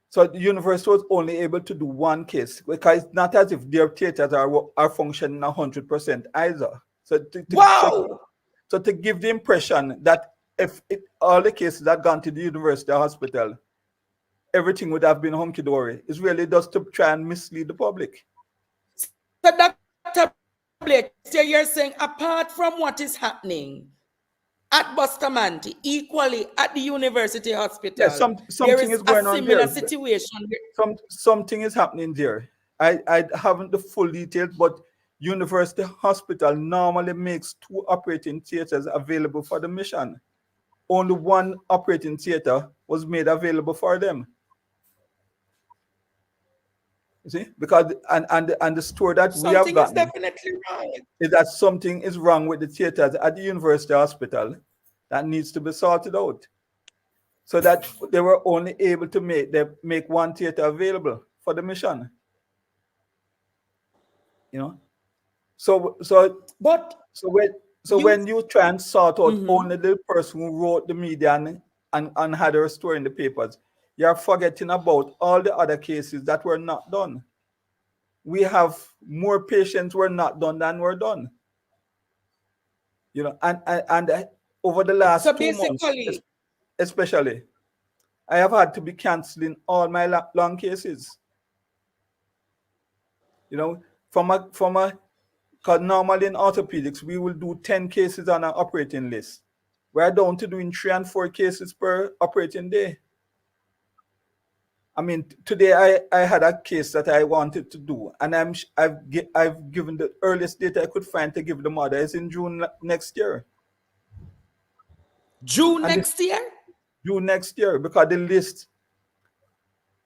So the university was only able to do 1 case, because it's not as if their theaters are functioning 100% either. So to give the impression that if all the cases had gone to the university hospital, everything would have been hunky-dory, is really just to try and mislead the public. So Dr. Blake, so you're saying apart from what is happening at Bustamante, equally at the university hospital, something is going on there. A similar situation. Something is happening there. I haven't the full details, but university hospital normally makes 2 operating theaters available for the mission. Only 1 operating theater was made available for them. You see, because and the story that we have gotten, something is definitely wrong. Is that something is wrong with the theaters at the university hospital that needs to be sorted out, so that they were only able to make 1 theater available for the mission. When you try and sort out only the person who wrote the media and had a story in the papers, you're forgetting about all the other cases that were not done. We have more patients were not done than were done. And over the last 2 months, especially, I have had to be canceling all my long cases. Because normally in orthopedics, we will do 10 cases on an operating list. We're down to doing 3 and 4 cases per operating day. I mean, today I had a case that I wanted to do, and I've given the earliest date I could find to give the mother is in June next year. June next year, because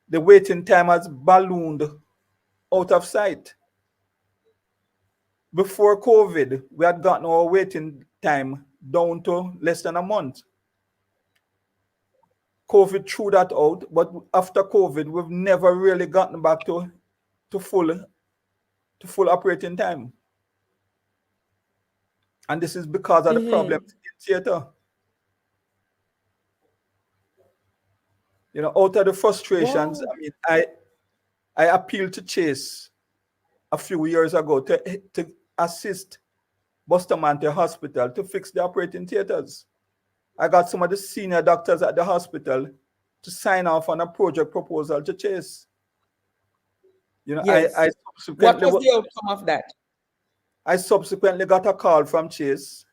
the waiting time has ballooned out of sight. Before COVID, we had gotten our waiting time down to less than a month. COVID threw that out, but after COVID, we've never really gotten back to full operating time. And this is because of the problems in theater. Out of the frustrations, I mean, I appealed to Chase a few years ago to assist Bustamante Hospital to fix the operating theaters. I got some of the senior doctors at the hospital to sign off on a project proposal to Chase. Yes. What was the outcome of that? I subsequently got a call from Chase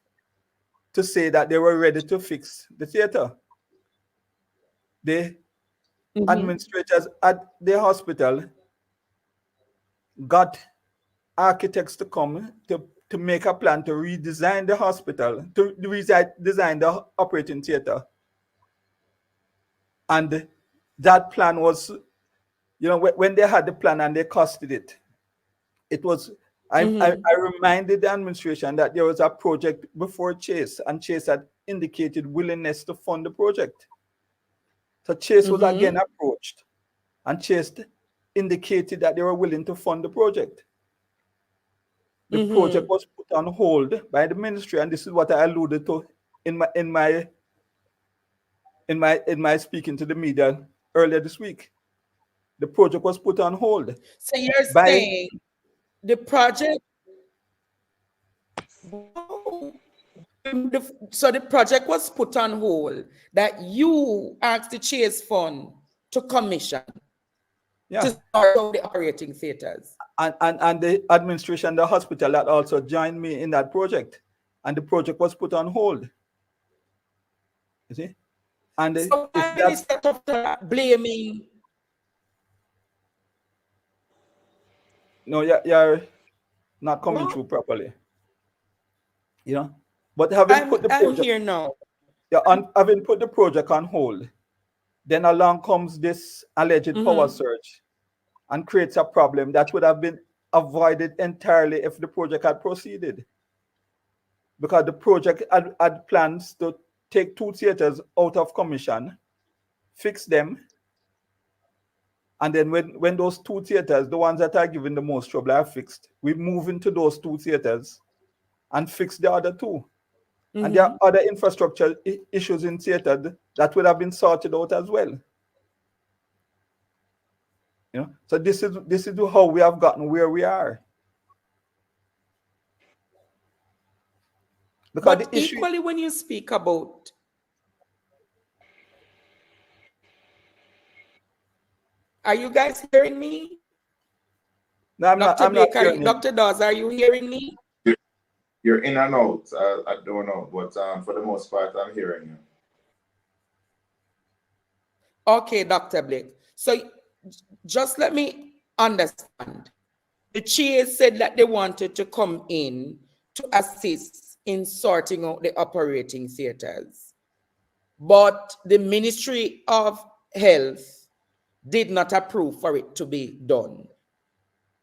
to say that they were ready to fix the theater. The administrators at the hospital got architects to come to make a plan to redesign the hospital, to redesign the operating theater. And that plan was, when they had the plan and they costed it, it was, I reminded the administration that there was a project before Chase, and Chase had indicated willingness to fund the project. So Chase was again approached, and Chase indicated that they were willing to fund the project. The project was put on hold by the ministry, and this is what I alluded to in my speaking to the media earlier this week. The project was put on hold. So you're saying the project. So the project was put on hold that you asked the Chase Fund to commission to start out the operating theaters. And the administration, the hospital, that also joined me in that project. And the project was put on hold. You see? And so instead of blaming. No, you're not coming through properly. But having put the project, I'm here now. Having put the project on hold, then along comes this alleged power surge and creates a problem that would have been avoided entirely if the project had proceeded. Because the project had plans to take 2 theaters out of commission, fix them, and then when those 2 theaters, the ones that are giving the most trouble, are fixed, we move into those 2 theaters and fix the other 2. And there are other infrastructure issues in theater that would have been sorted out as well. So this is how we have gotten where we are. Because but equally, when you speak about are you guys hearing me? No, I'm Dr. not Blake, hearing you. Dr. Dawes, are you hearing me? You're in and out. I don't know, but for the most part, I'm hearing you. Okay, Dr. Blake. So just let me understand. The Chase said that they wanted to come in to assist in sorting out the operating theaters. But the Ministry of Health did not approve for it to be done.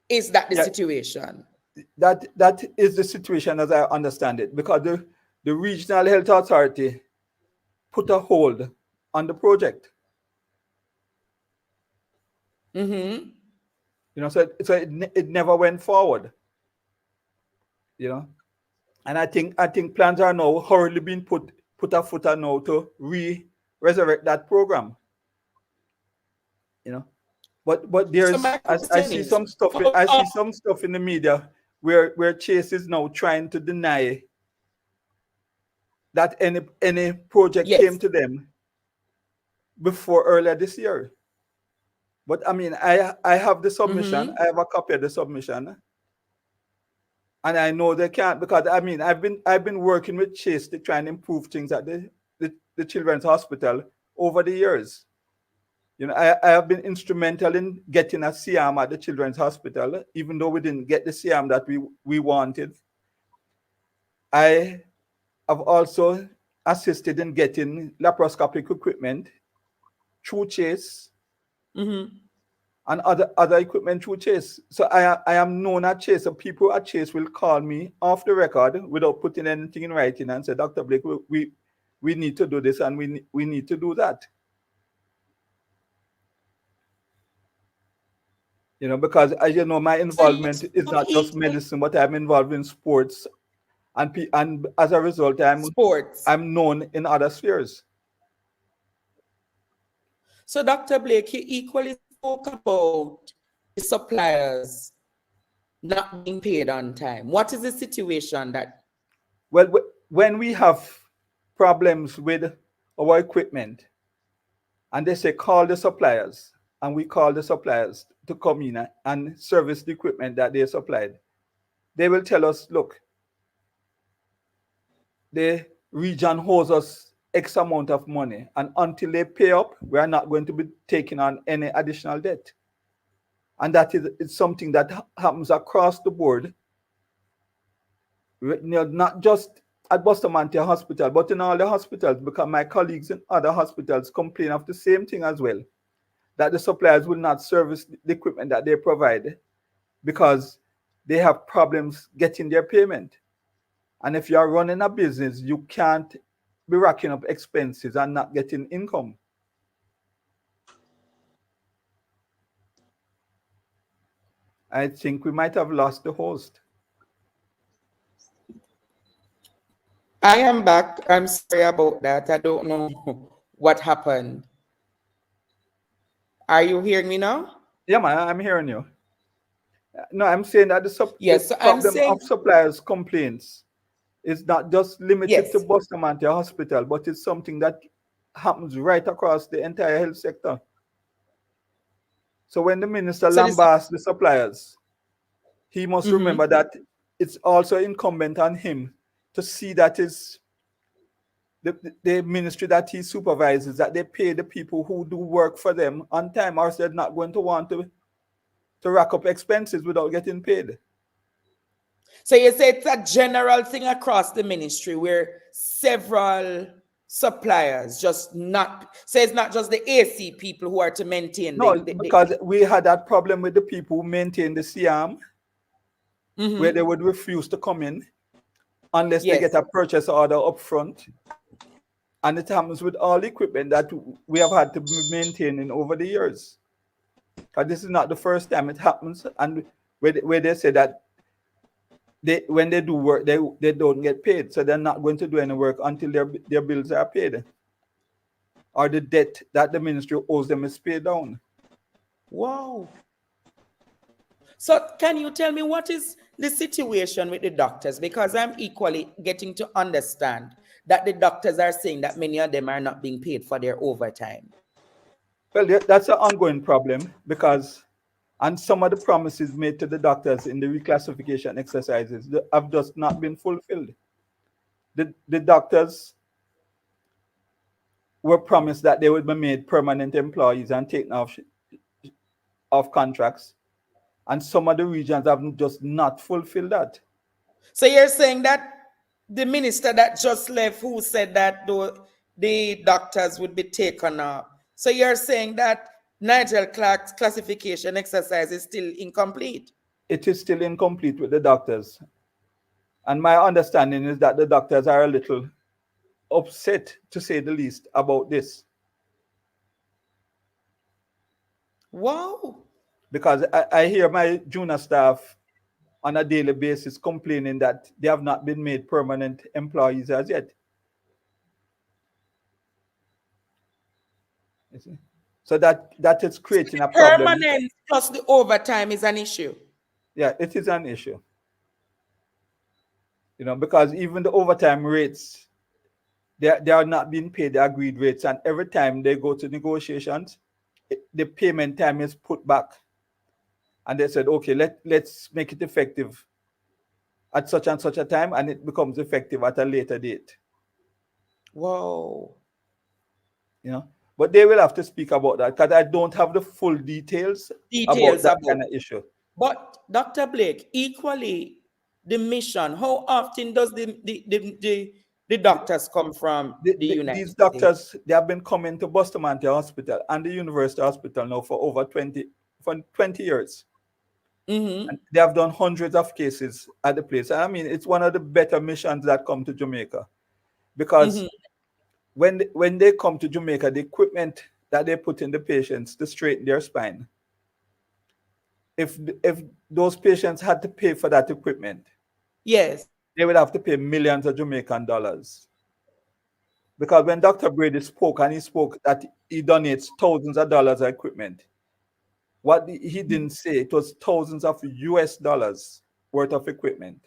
Is that the situation? That is the situation as I understand it, because the Regional Health Authority put a hold on the project. So it never went forward. And I think plans are now hurriedly being put afoot now to resurrect that program. But there's I see some stuff in the media where Chase is now trying to deny that any project came to them before earlier this year. But I mean, I have the submission. I have a copy of the submission, and I know they can't, because I mean, I've been working with Chase to try and improve things at the Children's Hospital over the years. I have been instrumental in getting a CM at the Children's Hospital, even though we didn't get the CM that we wanted. I have also assisted in getting laparoscopic equipment through Chase, and other equipment through Chase. So I am known at Chase. So people at Chase will call me off the record without putting anything in writing and say, Dr. Blake, we need to do this and we need to do that. Because as you know, my involvement is not just medicine, but I'm involved in sports, and as a result, I'm known in other spheres. So, Dr. Blake, you equally spoke about the suppliers not being paid on time. What is the situation that? Well, when we have problems with our equipment, and they say call the suppliers, and we call the suppliers to come in and service the equipment that they supplied, they will tell us, look, the region owes us X amount of money, and until they pay up, we are not going to be taking on any additional debt. And that is something that happens across the board, not just at Bustamante Hospital, but in all the hospitals, because my colleagues in other hospitals complain of the same thing as well, that the suppliers will not service the equipment that they provide because they have problems getting their payment. And if you're running a business, you can't be racking up expenses and not getting income. I think we might have lost the host. I am back. I'm sorry about that. I don't know what happened. Are you hearing me now? Yeah, man, I'm hearing you. No, I'm saying that Yes, the so I'm problem saying of suppliers' complaints is not just limited yes. to Bustamante Hospital, but it's something that happens right across the entire health sector. So when the minister lambasts the suppliers, he must remember that it's also incumbent on him to see that the ministry that he supervises, that they pay the people who do work for them on time, or else they're not going to want to rack up expenses without getting paid. So you say it's a general thing across the ministry where several suppliers just not, so it's not just the AC people who are to maintain. No, because we had that problem with the people who maintain the CM, where they would refuse to come in unless they get a purchase order up front. And it happens with all equipment that we have had to be maintaining over the years. Because this is not the first time it happens, and where they say that when they do work, they don't get paid, so they're not going to do any work until their bills are paid, or the debt that the ministry owes them is paid down. Wow. So can you tell me what is the situation with the doctors? Because I'm equally getting to understand that the doctors are saying that many of them are not being paid for their overtime. Well, that's an ongoing problem because, and some of the promises made to the doctors in the reclassification exercises have just not been fulfilled. The doctors were promised that they would be made permanent employees and taken off contracts. And some of the regions have just not fulfilled that. So you're saying that the minister that just left, who said that the doctors would be taken off, so you're saying that Nigel Clarke's classification exercise is still incomplete? It is still incomplete with the doctors. And my understanding is that the doctors are a little upset, to say the least, about this. Wow. Because I hear my junior staff on a daily basis complaining that they have not been made permanent employees as yet. So that is creating a problem. Permanent plus the overtime is an issue. Yeah, it is an issue. Because even the overtime rates, they are not being paid the agreed rates, and every time they go to negotiations, the payment time is put back. And they said, okay, let's make it effective at such and such a time, and it becomes effective at a later date. Whoa. But they will have to speak about that because I don't have the full details about that kind of issue. But Dr. Blake, equally, the mission, how often does the doctors come from the United States? These doctors, they have been coming to Bustamante Hospital and the University Hospital now for over 20 years. And they have done hundreds of cases at the place. And I mean, it's one of the better missions that come to Jamaica. Because when they come to Jamaica, the equipment that they put in the patients to straighten their spine, if those patients had to pay for that equipment, yes, they would have to pay millions of Jamaican dollars. Because when Dr. Brady spoke, and he spoke that he donates thousands of dollars of equipment, what he didn't say, it was thousands of US dollars worth of equipment.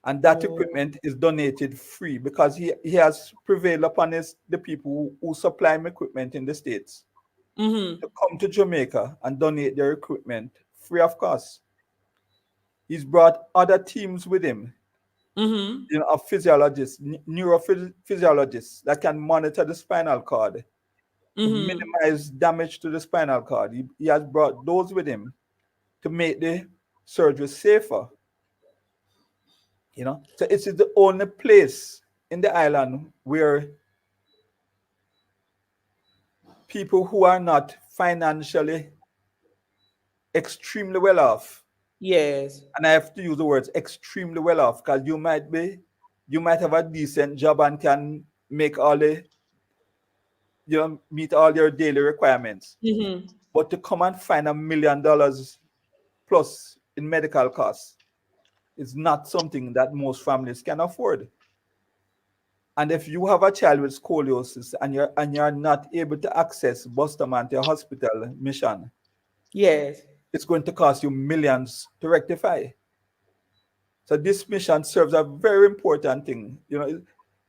And that equipment is donated free because he has prevailed upon the people who supply him equipment in the States to come to Jamaica and donate their equipment free of cost. He's brought other teams with him, of physiologists, neurophysiologists that can monitor the spinal cord to minimize damage to the spinal cord. He has brought those with him to make the surgery safer. So it's the only place in the island where people who are not financially extremely well off. Yes. And I have to use the words extremely well off, because you might have a decent job and can make all the, meet all your daily requirements. But to come and find $1 million plus in medical costs is not something that most families can afford. And if you have a child with scoliosis and you're not able to access Bustamante Hospital Mission, yes, it's going to cost you millions to rectify. So this mission serves a very important thing,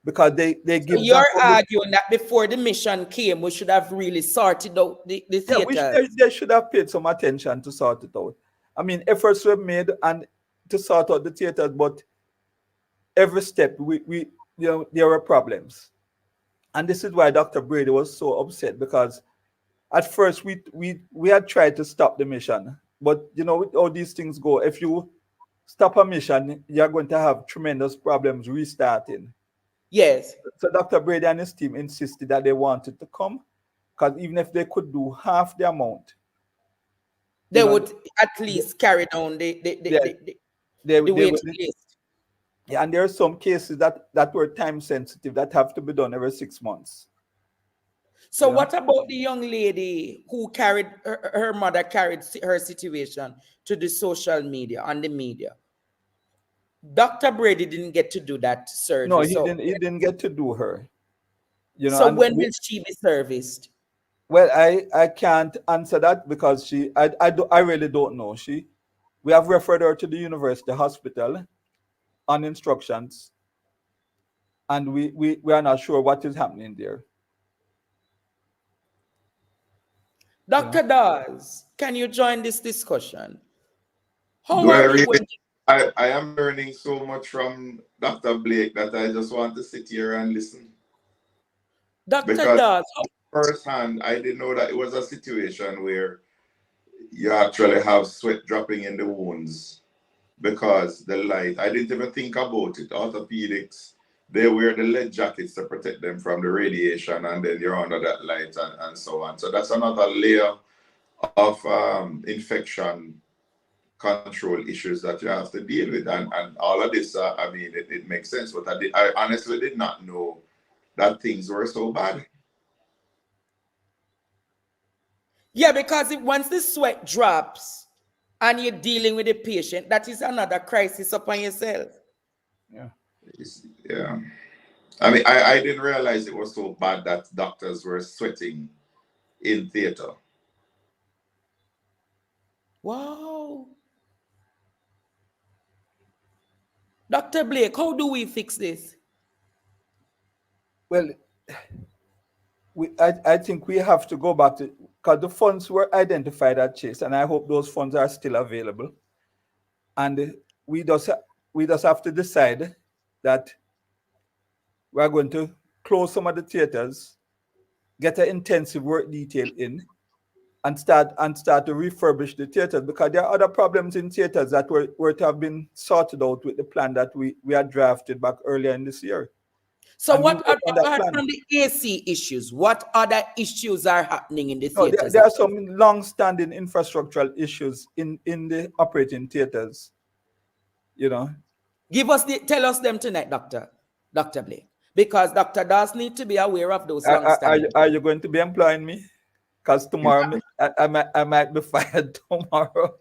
because they give. So you're arguing that before the mission came, we should have really sorted out the theaters. They should have paid some attention to sort it out. I mean, efforts were made and to sort out the theaters, but every step there were problems. And this is why Dr. Brady was so upset, because at first we had tried to stop the mission, but with all these things go, if you stop a mission, you're going to have tremendous problems restarting. Yes. So Dr. Brady and his team insisted that they wanted to come, because even if they could do half the amount, they would at least carry down the waiting list. Yeah, and there are some cases that were time sensitive that have to be done every 6 months. So what about the young lady who carried her mother carried her situation to the social media and the media? Dr. Brady didn't get to do that surgery. No, he didn't get to do her. So when will she be serviced? Well, I can't answer that, because I really don't know. We have referred her to the university hospital on instructions, and we are not sure what is happening there. Dr. Dawes, can you join this discussion? I am learning so much from Dr. Blake that I just want to sit here and listen. Dr. Dawes, firsthand, I didn't know that it was a situation where you actually have sweat dropping in the wounds because the light. I didn't even think about it. Orthopedics, they wear the lead jackets to protect them from the radiation, and then you're under that light and so on. So that's another layer of infection control issues that you have to deal with. And all of this, I mean, it makes sense. But I honestly did not know that things were so bad. Yeah, because once the sweat drops and you're dealing with the patient, that is another crisis upon yourself. Yeah. Yeah. I mean, I didn't realize it was so bad that doctors were sweating in theater. Wow. Dr. Blake, how do we fix this? Well, I think we have to go back to, because the funds were identified at Chase, and I hope those funds are still available. And we just have to decide that we're going to close some of the theaters, get an intensive work detail in, and start to refurbish the theaters, because there are other problems in theaters that were to have been sorted out with the plan that we had drafted back earlier in this year. So apart from the AC issues, what other issues are happening in the theaters? There are some long-standing infrastructural issues in the operating theaters. Tell us them tonight, Dr. Blake, because Dr. Dawes need to be aware of those long-standing. Are you going to be employing me? Because tomorrow I might be fired tomorrow.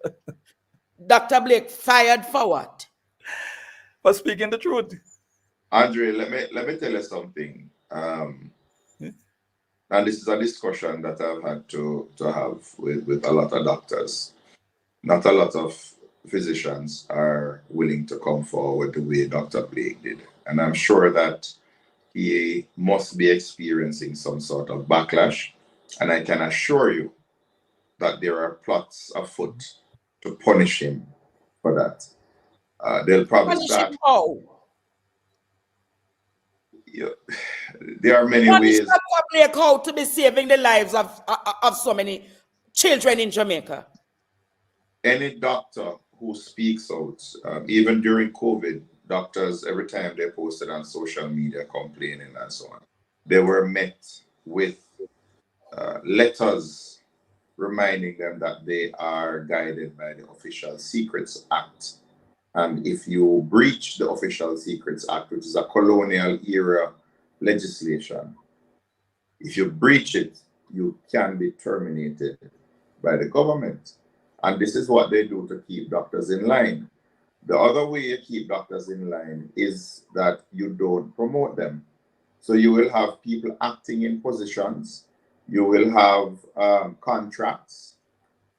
Dr. Blake, fired for what? For speaking the truth. Andre, let me tell you something. And this is a discussion that I've had to have with a lot of doctors. Not a lot of physicians are willing to come forward the way Dr. Blake did. And I'm sure that he must be experiencing some sort of backlash. And I can assure you that there are plots afoot to punish him for that. They'll probably start. there are many What ways. is Dr. Blake how to be saving the lives of so many children in Jamaica? Any doctor who speaks out, even during COVID, doctors, every time they posted on social media complaining and so on, they were met with letters reminding them that they are guided by the Official Secrets Act. And if you breach the Official Secrets Act, which is a colonial era legislation, if you breach it, you can be terminated by the government. And this is what they do to keep doctors in line. The other way you keep doctors in line is that you don't promote them. So you will have people acting in positions, you will have contracts,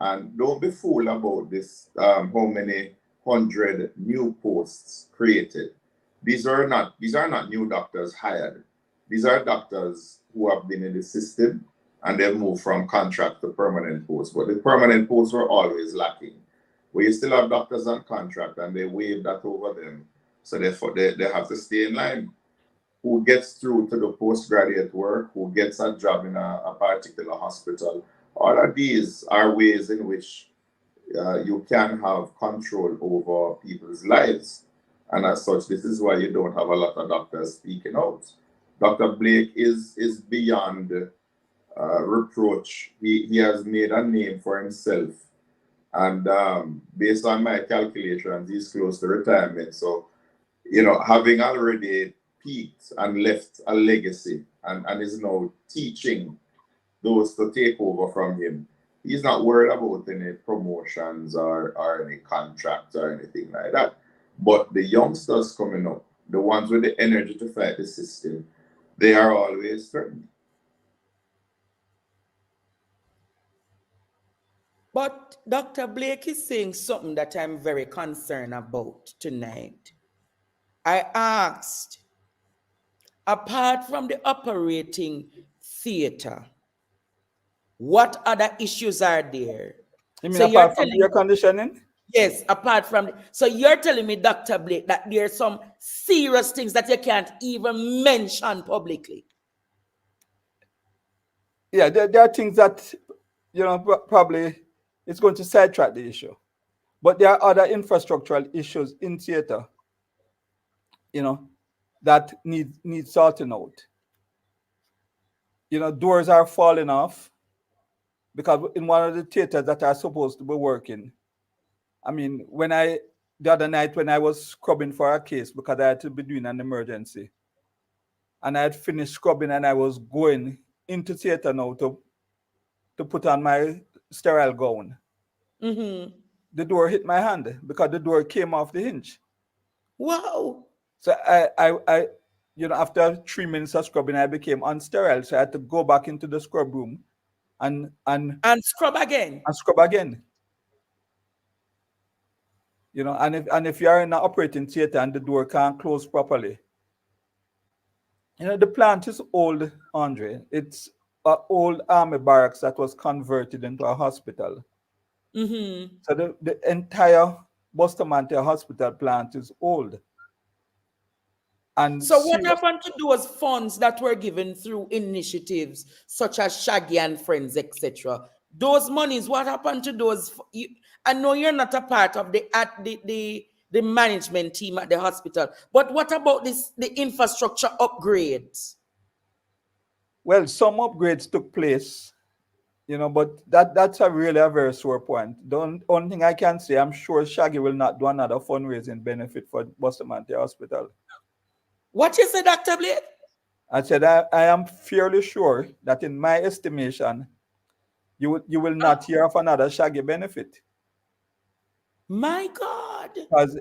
and don't be fooled about this, how many 100 new posts created. These are not new doctors hired. These are doctors who have been in the system and they've moved from contract to permanent posts. But the permanent posts were always lacking. Where you still have doctors on contract and they wave that over them. So therefore they have to stay in line. Who gets through to the postgraduate work, who gets a job in a particular hospital. All of these are ways in which you can have control over people's lives. And as such, this is why you don't have a lot of doctors speaking out. Dr. Blake is beyond reproach. He has made a name for himself. And based on my calculations, he's close to retirement. So, having already peaked and left a legacy and is now teaching those to take over from him, he's not worried about any promotions or any contracts or anything like that. But the youngsters coming up, the ones with the energy to fight the system, they are always threatened. But Dr. Blake is saying something that I'm very concerned about tonight. I asked, apart from the operating theater, what other issues are there? You mean apart from air conditioning? Yes, apart from... So you're telling me, Dr. Blake, that there are some serious things that you can't even mention publicly? Yeah, there are things that, probably it's going to sidetrack the issue. But there are other infrastructural issues in theater, that need sorting out. Doors are falling off because in one of the theaters that are supposed to be working, I mean, the other night when I was scrubbing for a case because I had to be doing an emergency, and I had finished scrubbing and I was going into theater now to put on my sterile gown. Mm-hmm. The door hit my hand because the door came off the hinge. Wow. So I after 3 minutes of scrubbing, I became unsterile. So I had to go back into the scrub room and scrub again. And scrub again. And if you are in an operating theater and the door can't close properly, the plant is old, Andre. It's an old army barracks that was converted into a hospital. Mm-hmm. So the entire Bustamante hospital plant is old. And so what happened to those funds that were given through initiatives such as Shaggy and Friends, etc.? Those monies, what happened to those? I know you're not a part of the management team at the hospital, but what about the infrastructure upgrades? Well, some upgrades took place, but that's really a very sore point. The only thing I can say, I'm sure Shaggy will not do another fundraising benefit for Bustamante Hospital. What you say, Dr. Blake? I said I am fairly sure that in my estimation, you will not hear of another Shaggy benefit. My God. Because,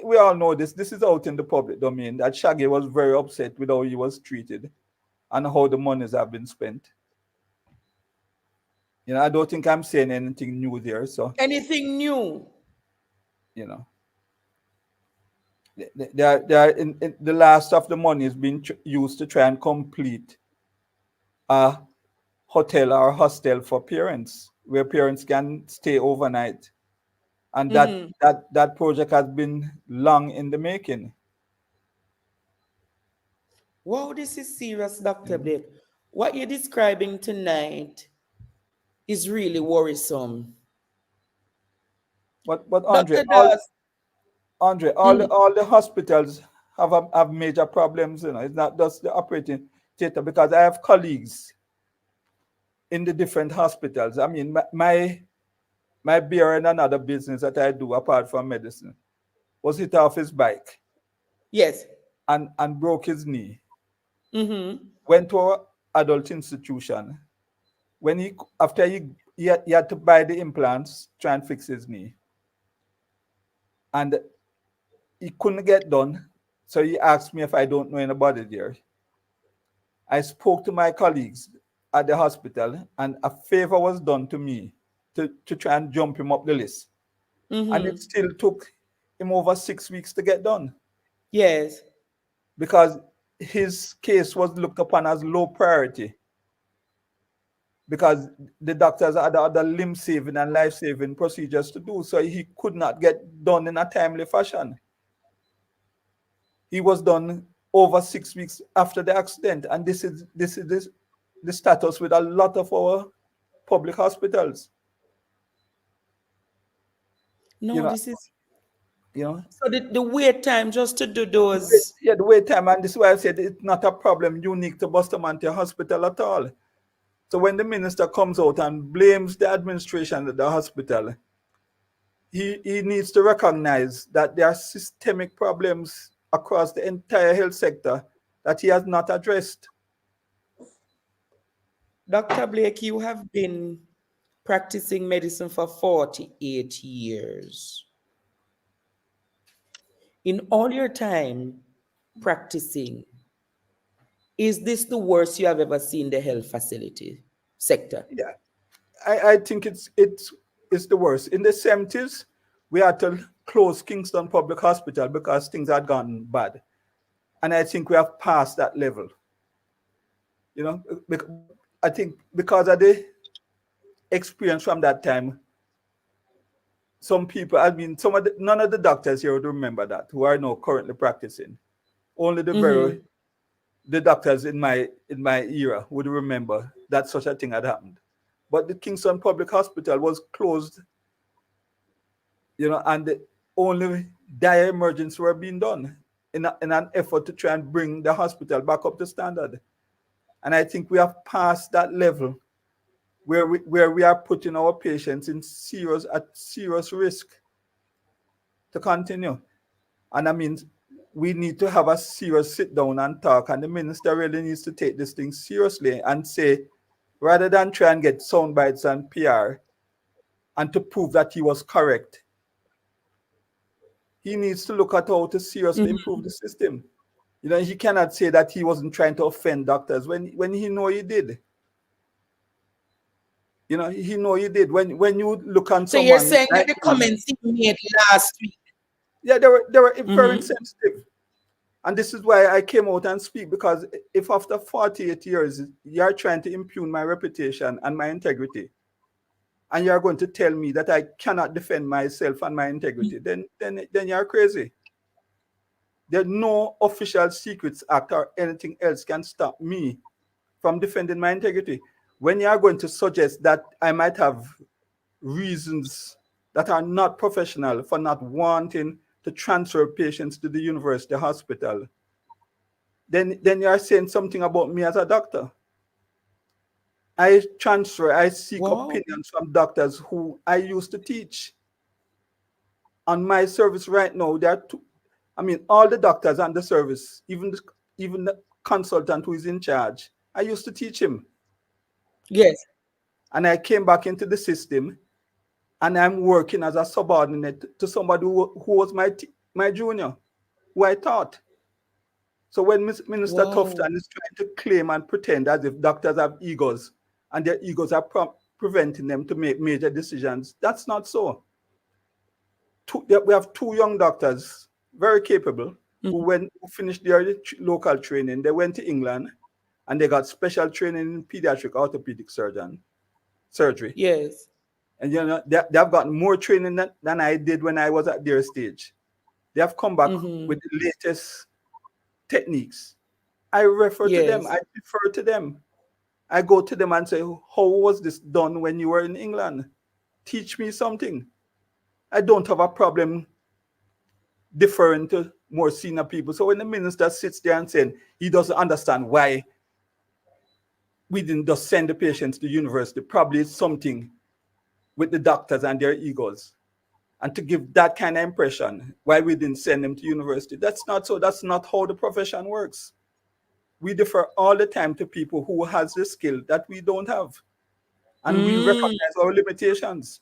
we all know this. This is out in the public domain that Shaggy was very upset with how he was treated and how the monies have been spent. I don't think I'm saying anything new there. So anything new? There in the last of the money is being used to try and complete a hotel or hostel for parents where parents can stay overnight. And that project has been long in the making. Wow, this is serious, Dr. Blake. What you're describing tonight is really worrisome. But Andre, Dr. Dawes. all the hospitals have major problems. You know, it's not just the operating theater, because I have colleagues in the different hospitals. I mean, my beer and another business that I do apart from medicine was hit off his bike. Yes. And broke his knee. Mm-hmm. Went to an adult institution. When after he had to buy the implants, try and fix his knee. And he couldn't get done. So he asked me if I don't know anybody there. I spoke to my colleagues at the hospital, and a favor was done to me to try and jump him up the list. Mm-hmm. And it still took him over 6 weeks to get done. Yes. Because his case was looked upon as low priority. Because the doctors had other limb-saving and life-saving procedures to do, so he could not get done in a timely fashion. He was done over 6 weeks after the accident, and this is the status with a lot of our public hospitals. No, this is, so the wait time just to do those. The wait time, and this is why I said it's not a problem unique to Bustamante Hospital at all. So when the minister comes out and blames the administration at the hospital, he needs to recognize that there are systemic problems across the entire health sector that he has not addressed. Dr. Blake, you have been practicing medicine for 48 years. In all your time practicing, is this the worst you have ever seen the health facility sector? Yeah, I think it's the worst. In the 70s, we had to close Kingston Public Hospital because things had gone bad. And I think we have passed that level. I think because of the experience from that time, some people, none of the doctors here would remember that, who are now currently practicing. Only the doctors in my era would remember that such a thing had happened. But the Kingston Public Hospital was closed, and the only dire emergencies were being done in an effort to try and bring the hospital back up to standard. And I think we have passed that level where we are putting our patients at serious risk to continue. And I mean, we need to have a serious sit down and talk, and the minister really needs to take this thing seriously and say, rather than try and get sound bites and PR and to prove that he was correct, he needs to look at how to seriously improve the system. He cannot say that he wasn't trying to offend doctors when he know he did. He know he did. When you look on so someone, you're saying that the comments he made last week, yeah, they were very sensitive. And this is why I came out and speak, because if after 48 years you're trying to impugn my reputation and my integrity, and you're going to tell me that I cannot defend myself and my integrity, then you're crazy. There's no official Secrets Act or anything else can stop me from defending my integrity. When you're going to suggest that I might have reasons that are not professional for not wanting to transfer patients to the university hospital, then you are saying something about me as a doctor. I seek opinions from doctors who I used to teach. On my service right now, there are all the doctors on the service, even the consultant who is in charge, I used to teach him. Yes. And I came back into the system, and I'm working as a subordinate to somebody who was my junior, who I taught. So when Minister Tufton is trying to claim and pretend as if doctors have egos, and their egos are preventing them to make major decisions, that's not so. We have two young doctors, very capable, who finished their local training. They went to England, and they got special training in pediatric orthopedic surgery. Yes. And they have gotten more training than I did when I was at their stage. They have come back with the latest techniques. I refer to them. Yes. I refer to them. I go to them and say, how was this done when you were in England? Teach me something. I don't have a problem deferring to more senior people. So when the minister sits there and saying he doesn't understand why we didn't just send the patients to university, probably it's something with the doctors and their egos. And to give that kind of impression, why we didn't send them to university, that's not so. That's not how the profession works. We defer all the time to people who has the skill that we don't have. And we recognize our limitations.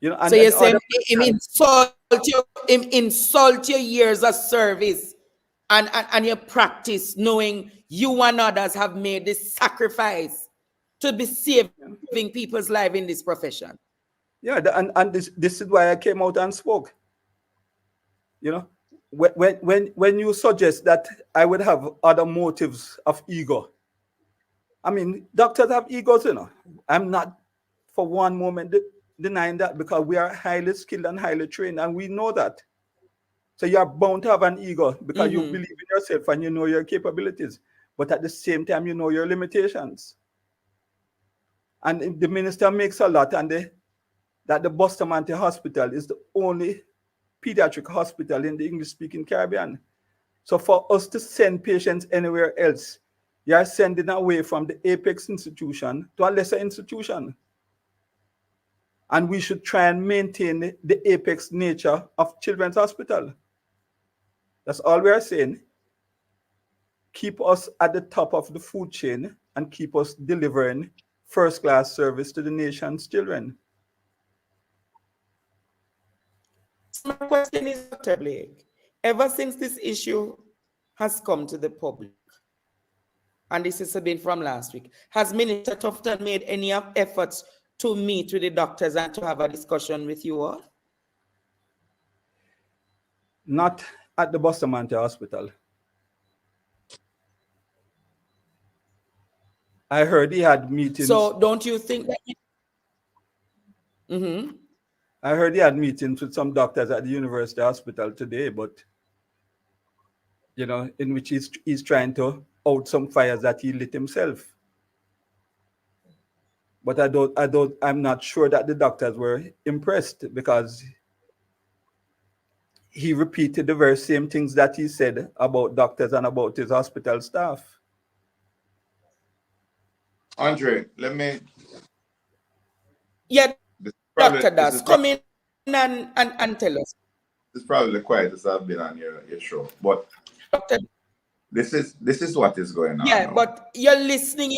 You know, and So you're saying him insult your years of service and your practice, knowing you and others have made this sacrifice to be saving people's life in this profession. Yeah, and this is why I came out and spoke. You know, when you suggest that I would have other motives of ego, I mean, doctors have egos, you know. I'm not for one moment denying that, because we are highly skilled and highly trained, and we know that. So you're bound to have an ego because you believe in yourself and you know your capabilities, but at the same time, you know your limitations. And if the minister makes a lot, and that the Bustamante Hospital is the only pediatric hospital in the English-speaking Caribbean. So for us to send patients anywhere else, you are sending away from the apex institution to a lesser institution. And we should try and maintain the apex nature of Children's Hospital. That's all we are saying. Keep us at the top of the food chain and keep us delivering first-class service to the nation's children. My question is, Dr. Blake, ever since this issue has come to the public, and this has been from last week, has Minister Tufton made any efforts to meet with the doctors and to have a discussion with you all? Not at the Bustamante Hospital. I heard he had meetings. So don't you think that I heard he had meetings with some doctors at the University Hospital today, but you know, in which he's trying to out some fires that he lit himself. But I'm not sure that the doctors were impressed, because he repeated the very same things that he said about doctors and about his hospital staff. Andre, let me. Yeah, Dr. Das, come in and tell us. This is probably the quietest I've been on your show, but this is what is going on. Yeah, now. But you're listening.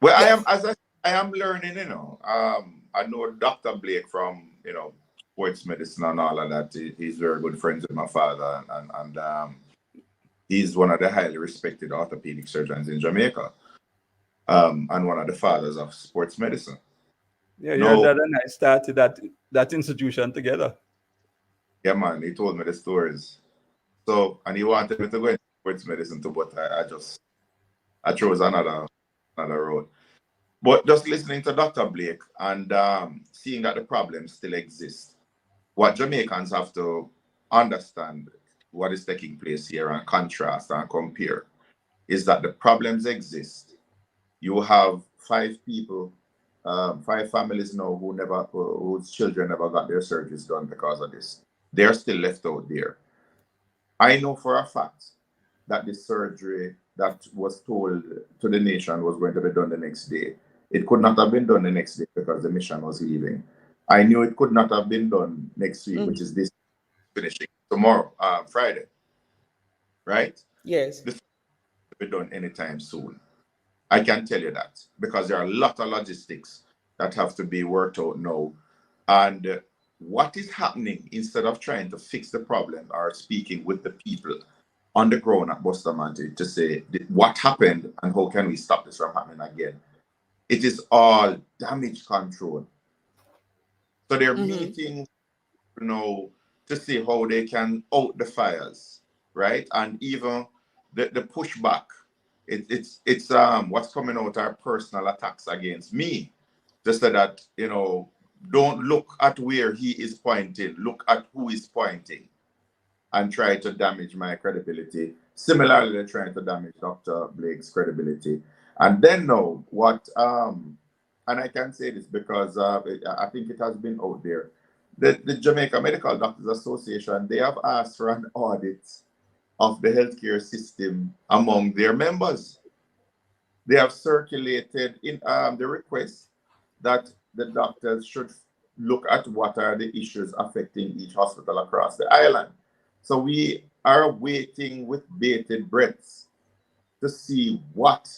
Well, yes. I am learning. You know, I know Dr. Blake from sports medicine and all of that. He's very good friends with my father, and he's one of the highly respected orthopedic surgeons in Jamaica, and one of the fathers of sports medicine. Yeah, your dad and I started that institution together. Yeah, man, he told me the stories. So, and he wanted me to go into sports medicine too, but I chose another road. But just listening to Dr. Blake and seeing that the problems still exist, what Jamaicans have to understand what is taking place here and contrast and compare is that the problems exist. You have 5 people, 5 families now whose children never got their surgeries done because of this. They're still left out there. I know for a fact that the surgery that was told to the nation was going to be done the next day, it could not have been done the next day because the mission was leaving. I knew it could not have been done next week, which is this finishing tomorrow, Friday. Right? Yes. This will be done anytime soon. I can tell you that because there are a lot of logistics that have to be worked out now. And what is happening, instead of trying to fix the problem or speaking with the people on the ground at Bustamante to say what happened and how can we stop this from happening again, it is all damage control. So they're meeting, to see how they can out the fires, right? And even the pushback. It's what's coming out are personal attacks against me. Just so that, don't look at where he is pointing, look at who is pointing. and try to damage my credibility. Similarly, they're trying to damage Dr. Blake's credibility. And then now, and I can say this because I think it has been out there. The Jamaica Medical Doctors Association, they have asked for an audit of the healthcare system among their members. They have circulated in the request that the doctors should look at what are the issues affecting each hospital across the island. So we are waiting with bated breaths to see what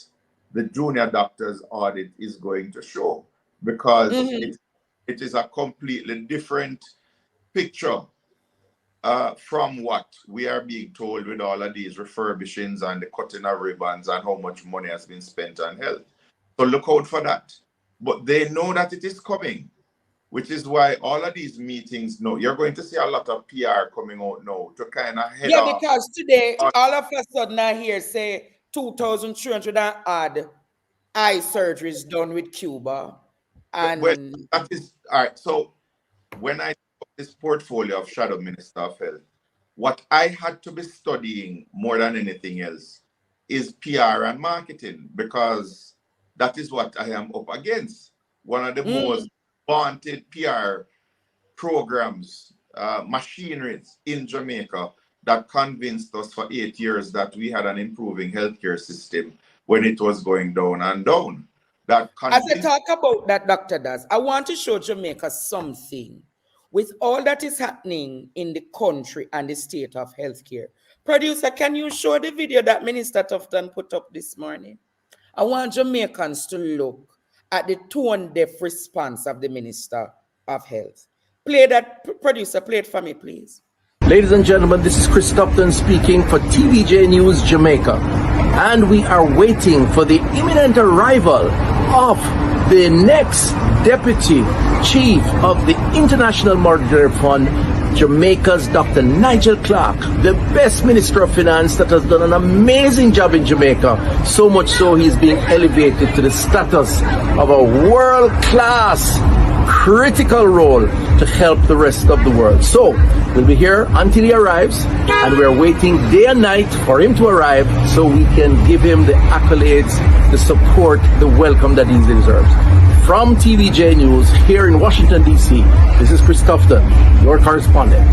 the junior doctors audit is going to show, because it is a completely different picture from what we are being told with all of these refurbishings and the cutting of ribbons and how much money has been spent on health. So look out for that. But they know that it is coming, which is why all of these meetings, you're going to see a lot of PR coming out now to kind of head off. Because today, all of a sudden I hear say 2,300 and odd eye surgeries done with Cuba. And well, that is, all right, so when I took this portfolio of Shadow Minister of Health, what I had to be studying more than anything else is PR and marketing, because that is what I am up against. One of the most vaunted PR programs, machineries in Jamaica that convinced us for 8 years that we had an improving healthcare system when it was going down and down. As I talk about that, Dr. Daz, I want to show Jamaica something with all that is happening in the country and the state of healthcare. Producer, can you show the video that Minister Tufton put up this morning? I want Jamaicans to look at the tone-deaf response of the Minister of Health. Play that, producer, play it for me, please. Ladies and gentlemen, this is Chris Tufton speaking for TVJ News Jamaica. And we are waiting for the imminent arrival of the next Deputy Chief of the International Monetary Fund, Jamaica's Dr. Nigel Clarke, the best Minister of Finance that has done an amazing job in Jamaica. So much so he's being elevated to the status of a world-class critical role to help the rest of the world. So we'll be here until he arrives, and we're waiting day and night for him to arrive so we can give him the accolades, the support, the welcome that he deserves. From TVJ News here in Washington, D.C., this is Chris Tufton, your correspondent.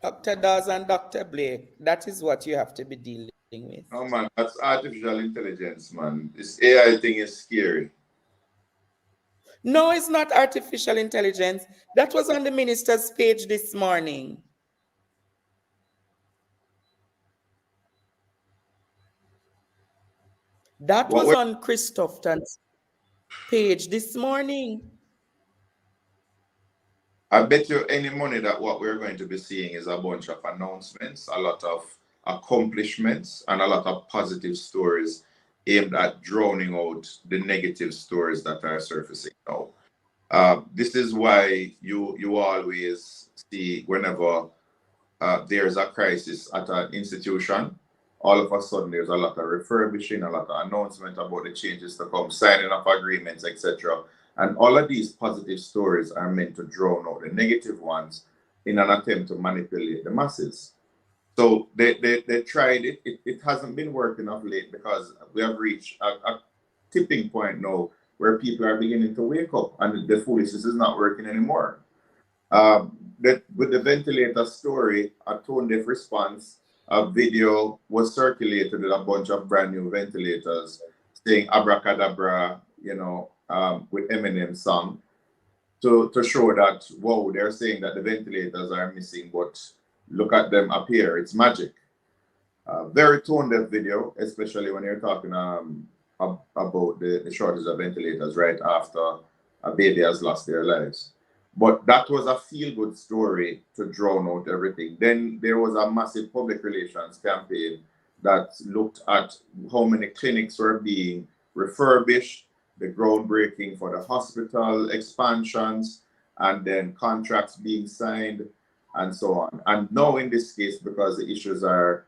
Dr. Dawes and Dr. Blake, that is what you have to be dealing with. Oh man, that's artificial intelligence, man. This AI thing is scary. No, it's not artificial intelligence. That was on the minister's page this morning. That was on Chris Tufton's page this morning. I bet you any money that what we're going to be seeing is a bunch of announcements, a lot of accomplishments, and a lot of positive stories aimed at drowning out the negative stories that are surfacing now. This is why you always see whenever there's a crisis at an institution, all of a sudden there's a lot of refurbishing, a lot of announcement about the changes to come, signing of agreements, etc. And all of these positive stories are meant to drown out the negative ones in an attempt to manipulate the masses. So they tried it. It hasn't been working of late because we have reached a tipping point now where people are beginning to wake up and the foolishness is not working anymore. With the ventilator story, a tone-deaf response, a video was circulated with a bunch of brand new ventilators saying abracadabra, with Eminem's song to show that, whoa, they're saying that the ventilators are missing, but look at them up here, it's magic. Very tone-deaf video, especially when you're talking about the shortage of ventilators right after a baby has lost their lives. But that was a feel-good story to drown out everything. Then there was a massive public relations campaign that looked at how many clinics were being refurbished, the groundbreaking for the hospital expansions, and then contracts being signed, and so on. And now in this case, because the issues are,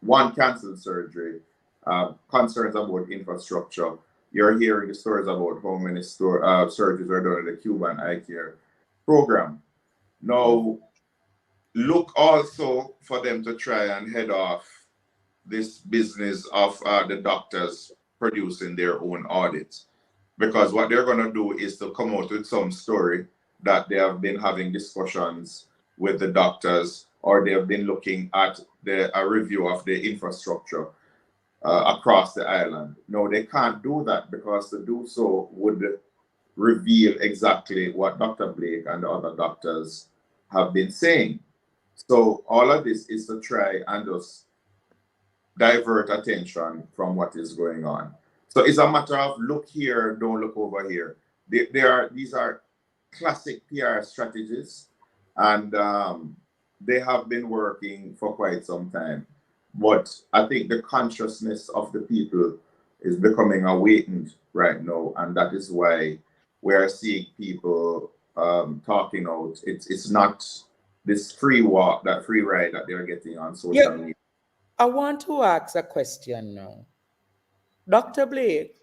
one, canceled surgery, concerns about infrastructure, you're hearing the stories about how many surgeries are done in the Cuban eye care program. Now, look also for them to try and head off this business of the doctors producing their own audits. Because what they're going to do is to come out with some story that they have been having discussions with the doctors, or they have been looking at a review of the infrastructure across the island. No, they can't do that, because to do so would reveal exactly what Dr. Blake and the other doctors have been saying. So all of this is to try and just divert attention from what is going on. So it's a matter of look here, don't look over here. These are classic PR strategies, and they have been working for quite some time. But I think the consciousness of the people is becoming awakened right now, and that is why we are seeing people talking out. It's not this free walk, that free ride that they're getting on social media. I want to ask a question now. Dr. Blake,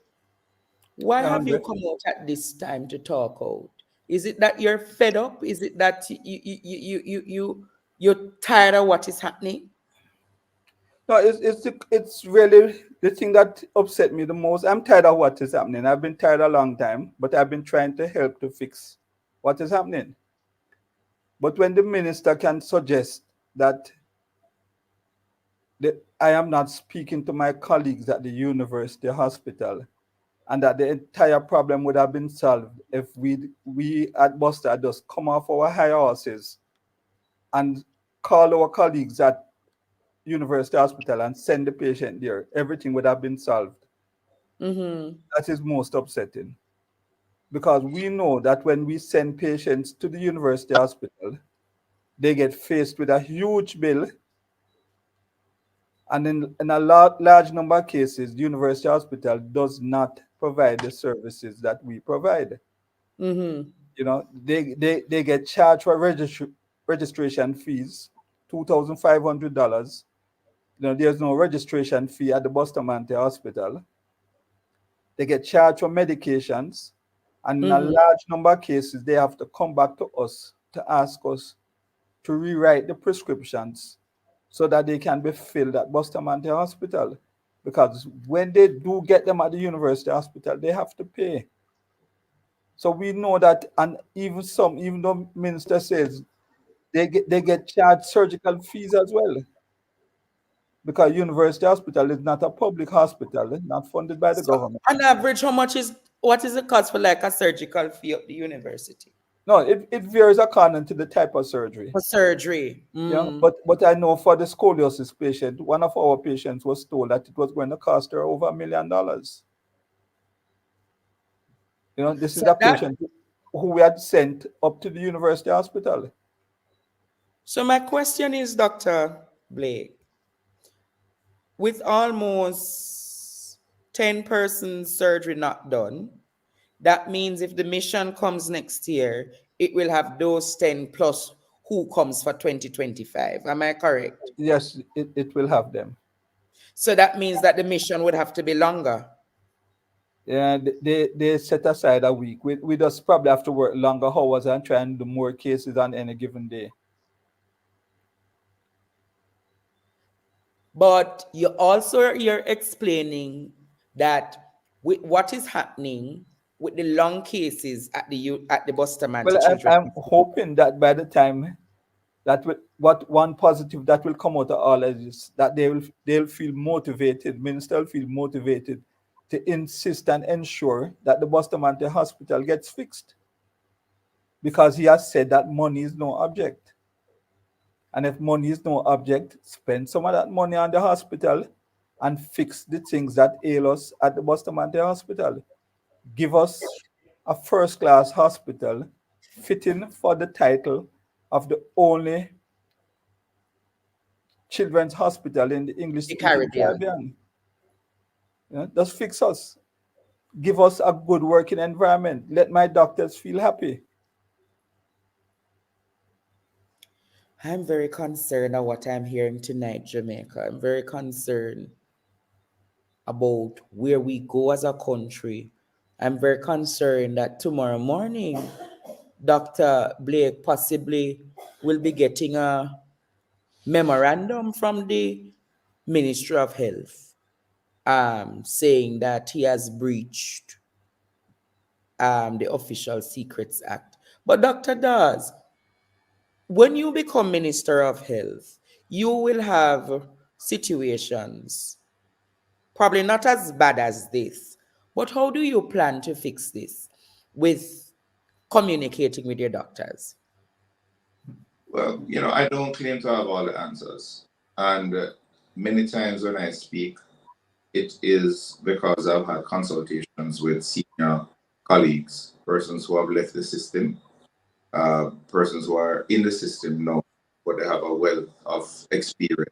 why have you come out at this time to talk out? Is it that you're fed up? Is it that you're tired of what is happening? No, it's really the thing that upset me the most. I'm tired of what is happening. I've been tired a long time, but I've been trying to help to fix what is happening. But when the minister can suggest that I am not speaking to my colleagues at the university hospital, and that the entire problem would have been solved if we at Buster had just come off our high horses and call our colleagues at University Hospital and send the patient there, everything would have been solved. That is most upsetting, because we know that when we send patients to the University Hospital, they get faced with a huge bill, and in a large number of cases, the University Hospital does not provide the services that we provide. You know, they get charged for registration fees, $2,500. You know, there's no registration fee at the Bustamante Hospital. They get charged for medications, and in a large number of cases, they have to come back to us to ask us to rewrite the prescriptions so that they can be filled at Bustamante Hospital. Because when they do get them at the University Hospital, they have to pay. So we know that, and even though minister says they get charged surgical fees as well, because University Hospital is not a public hospital, not funded by the government. On average, what is the cost for like a surgical fee at the university? No, it varies according to the type of surgery. For surgery. Yeah, but I know for the scoliosis patient, one of our patients was told that it was going to cost her over $1 million. You know, this is a patient who we had sent up to the University Hospital. So my question is, Dr. Blake, with almost 10% surgery not done, that means if the mission comes next year, it will have those 10 plus who comes for 2025. Am I correct? Yes, it will have them. So that means that the mission would have to be longer. Yeah, they set aside a week. We just probably have to work longer hours and try and do more cases on any given day. But you're explaining that with what is happening with the long cases at the Bustamante Children's. I'm hoping that by the time one positive that will come out of all of this, that they'll feel motivated, minister will feel motivated to insist and ensure that the Bustamante Hospital gets fixed, because he has said that money is no object. And if money is no object, spend some of that money on the hospital and fix the things that ail us at the Bustamante Hospital. Give us a first-class hospital fitting for the title of the only children's hospital in the English-speaking Caribbean. You know, just fix us. Give us a good working environment. Let my doctors feel happy. I'm very concerned at what I'm hearing tonight, Jamaica. I'm very concerned. about where we go as a country. I'm very concerned that tomorrow morning, Dr. Blake possibly will be getting a memorandum from the Ministry of Health saying that he has breached the Official Secrets Act. But Dr. Dawes, when you become Minister of Health, you will have situations, probably not as bad as this, but how do you plan to fix this with communicating with your doctors? Well, I don't claim to have all the answers. And many times when I speak, it is because I've had consultations with senior colleagues, persons who have left the system, persons who are in the system now, but they have a wealth of experience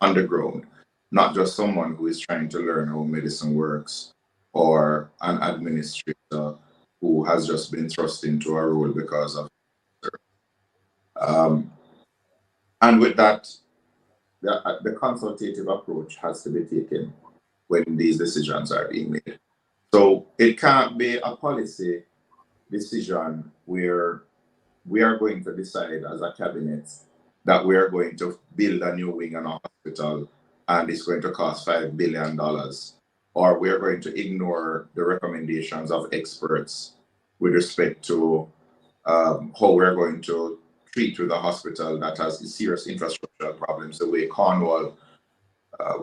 underground, not just someone who is trying to learn how medicine works or an administrator who has just been thrust into a role because of and with that, the consultative approach has to be taken when these decisions are being made. So it can't be a policy decision where we are going to decide as a cabinet that we are going to build a new wing in a hospital and it's going to cost $5 billion, or we are going to ignore the recommendations of experts with respect to how we're going to treat with a hospital that has serious infrastructural problems, the way Cornwall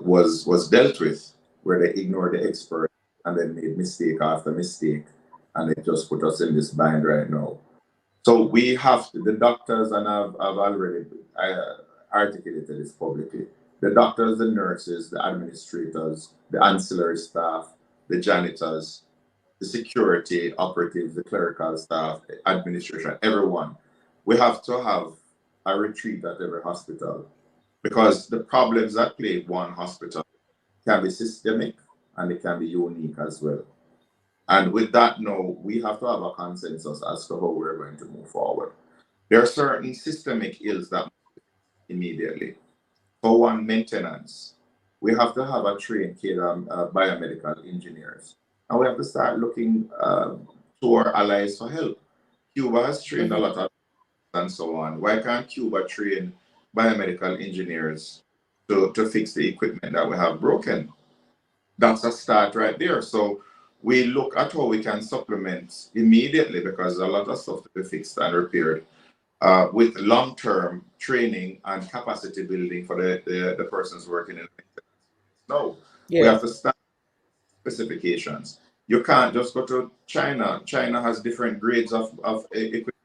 was dealt with, where they ignored the experts and then made mistake after mistake, and they just put us in this bind right now. So we have to, the doctors, and I've already articulated this publicly, the doctors, the nurses, the administrators, the ancillary staff, the janitors, the security operatives, the clerical staff, the administration, everyone. We have to have a retreat at every hospital, because the problems that plague one hospital can be systemic and it can be unique as well. And with that, now we have to have a consensus as to how we're going to move forward. There are certain systemic ills that immediately. For one, maintenance. We have to have a trained cadre of biomedical engineers. And we have to start looking to our allies for help. Cuba has trained a lot of and so on. Why can't Cuba train biomedical engineers to fix the equipment that we have broken? That's a start right there. So we look at how we can supplement immediately, because a lot of stuff to be fixed and repaired with long-term training and capacity building for the persons working in maintenance. No, we have to start specifications. You can't just go to China. China has different grades of equipment.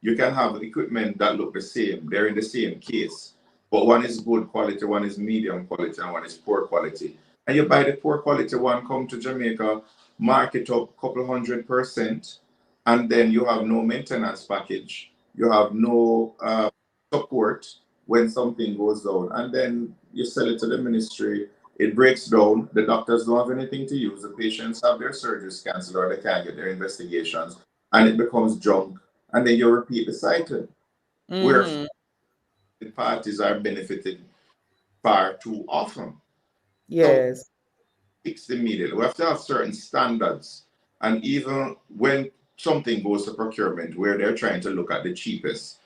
You can have equipment that look the same. They're in the same case, but one is good quality, one is medium quality, and one is poor quality. And you buy the poor quality one, come to Jamaica, mark it up a couple 100%, and then you have no maintenance package. You have no support when something goes down. And then you sell it to the ministry, it breaks down, the doctors don't have anything to use, the patients have their surgeries cancelled or they can't get their investigations, and it becomes junk. And then you repeat the cycle, where the parties are benefited far too often. Yes. So, fix immediately. We have to have certain standards. And even when something goes to procurement, where they're trying to look at the cheapest,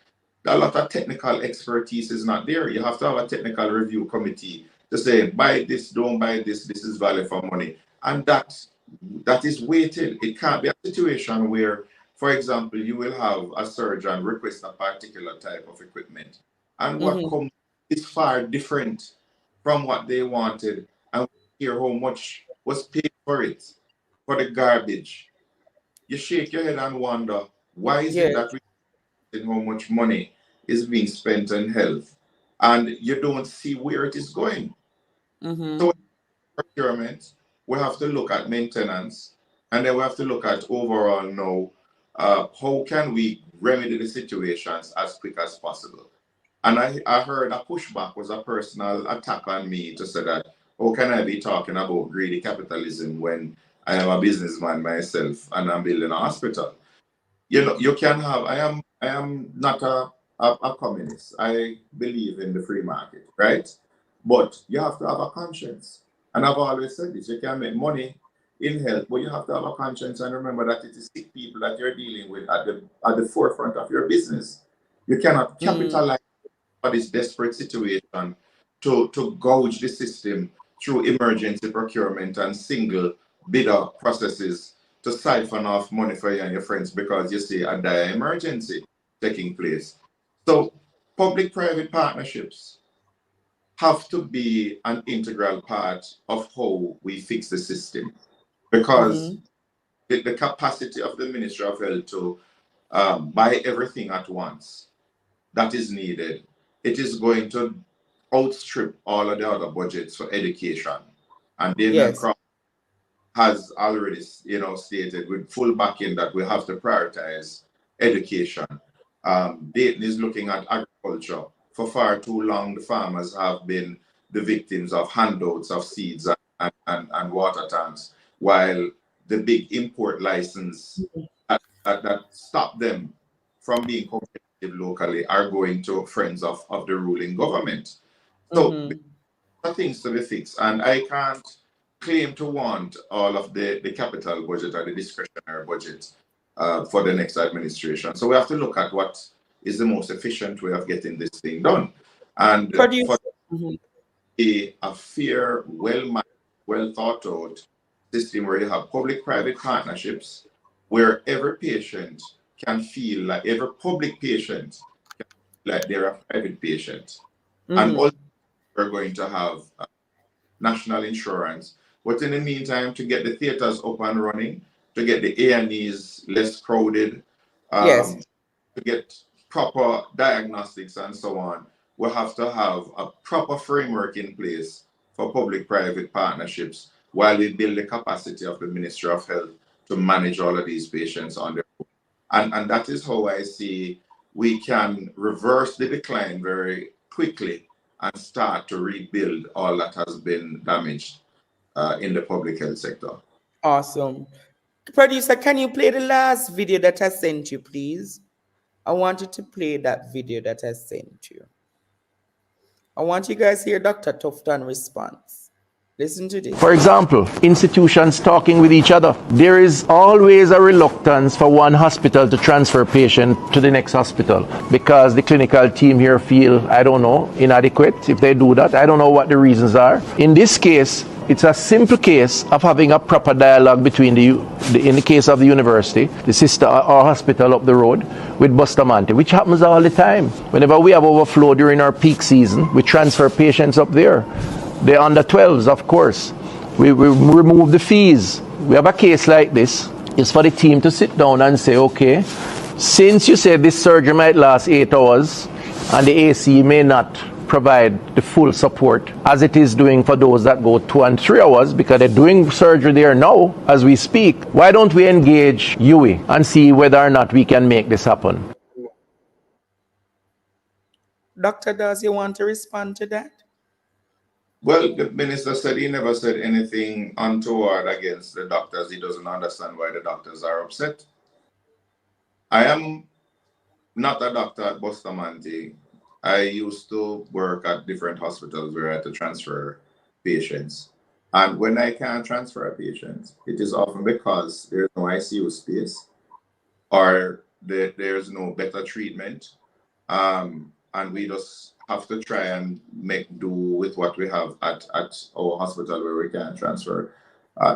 a lot of technical expertise is not there. You have to have a technical review committee to say, buy this, don't buy this, this is value for money. And that is weighted. It can't be a situation where, for example, you will have a surgeon request a particular type of equipment, and what comes is far different from what they wanted, and hear how much was paid for it, for the garbage. You shake your head and wonder, why is it that we how much money is being spent on health, and you don't see where it is going? So procurement, we have to look at maintenance, and then we have to look at overall now, how can we remedy the situations as quick as possible. And I heard a pushback was a personal attack on me to say that, how can I be talking about greedy capitalism when I am a businessman myself and I'm building a hospital? You can have, I am not a communist. I believe in the free market, right? But you have to have a conscience. And I've always said this, you can make money in health, but you have to have a conscience and remember that it is sick people that you're dealing with at the forefront of your business. You cannot capitalize on this desperate situation to gouge the system through emergency procurement and single bidder processes to siphon off money for you and your friends because you see a dire emergency taking place. So public-private partnerships have to be an integral part of how we fix the system, because the capacity of the Ministry of Health to buy everything at once that is needed, it is going to outstrip all of the other budgets for education. And Damian Croft has already, stated with full backing that we have to prioritize education. Dayton is looking at agriculture. For far too long, the farmers have been the victims of handouts of seeds and water tanks, while the big import license that stop them from being competitive locally are going to friends of the ruling government. So there are things to be fixed, and I can't claim to want all of the capital budget or the discretionary budget for the next administration. So we have to look at what is the most efficient way of getting this thing done. And for a fair, well-managed, well-thought-out system where you have public-private partnerships, where every patient can feel like, every public patient can feel like they're a private patient. And also we're going to have national insurance. But in the meantime, to get the theaters up and running, to get the A&Es less crowded, to get proper diagnostics and so on, we have to have a proper framework in place for public-private partnerships while we build the capacity of the Ministry of Health to manage all of these patients on their own. And that is how I see we can reverse the decline very quickly and start to rebuild all that has been damaged in the public health sector. Awesome. Producer, can you play the last video that I sent you, please? I wanted to play that video that I sent you. I want you guys to hear Dr. Tufton response. Listen to this. For example, institutions talking with each other. There is always a reluctance for one hospital to transfer a patient to the next hospital because the clinical team here feel, I don't know, inadequate if they do that. I don't know what the reasons are. In this case, it's a simple case of having a proper dialogue between in the case of the university, the sister or hospital up the road, with Bustamante, which happens all the time. Whenever we have overflow during our peak season, we transfer patients up there. The under 12s, of course. We remove the fees. We have a case like this. It's for the team to sit down and say, okay, since you said this surgery might last 8 hours and the AC may not provide the full support as it is doing for those that go 2 and 3 hours because they're doing surgery there now as we speak, why don't we engage UE and see whether or not we can make this happen? Doctor, does you want to respond to that? Well, the minister said he never said anything untoward against the doctors. He doesn't understand why the doctors are upset. I am not a doctor at Bustamante. I used to work at different hospitals where I had to transfer patients. And when I can't transfer a patient, it is often because there's no ICU space or there's no better treatment. And we just have to try and make do with what we have at our hospital where we can transfer.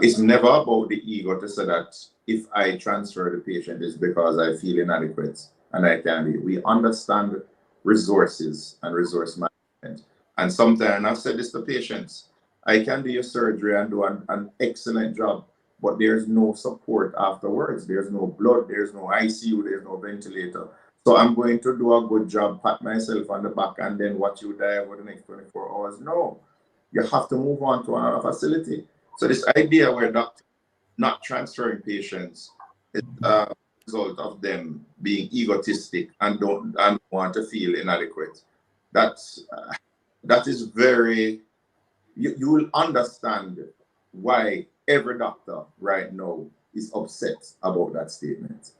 It's never about the ego to say that if I transfer the patient is because I feel inadequate and I can't be. We understand resources and resource management. And sometimes I've said this to patients, I can do your surgery and do an excellent job, but there's no support afterwards. There's no blood, there's no ICU, there's no ventilator. So I'm going to do a good job, pat myself on the back, and then watch you die over the next 24 hours. No, you have to move on to another facility. So this idea where doctors not transferring patients is a result of them being egotistic and don't want to feel inadequate. That is very, you will understand why every doctor right now is upset about that statement.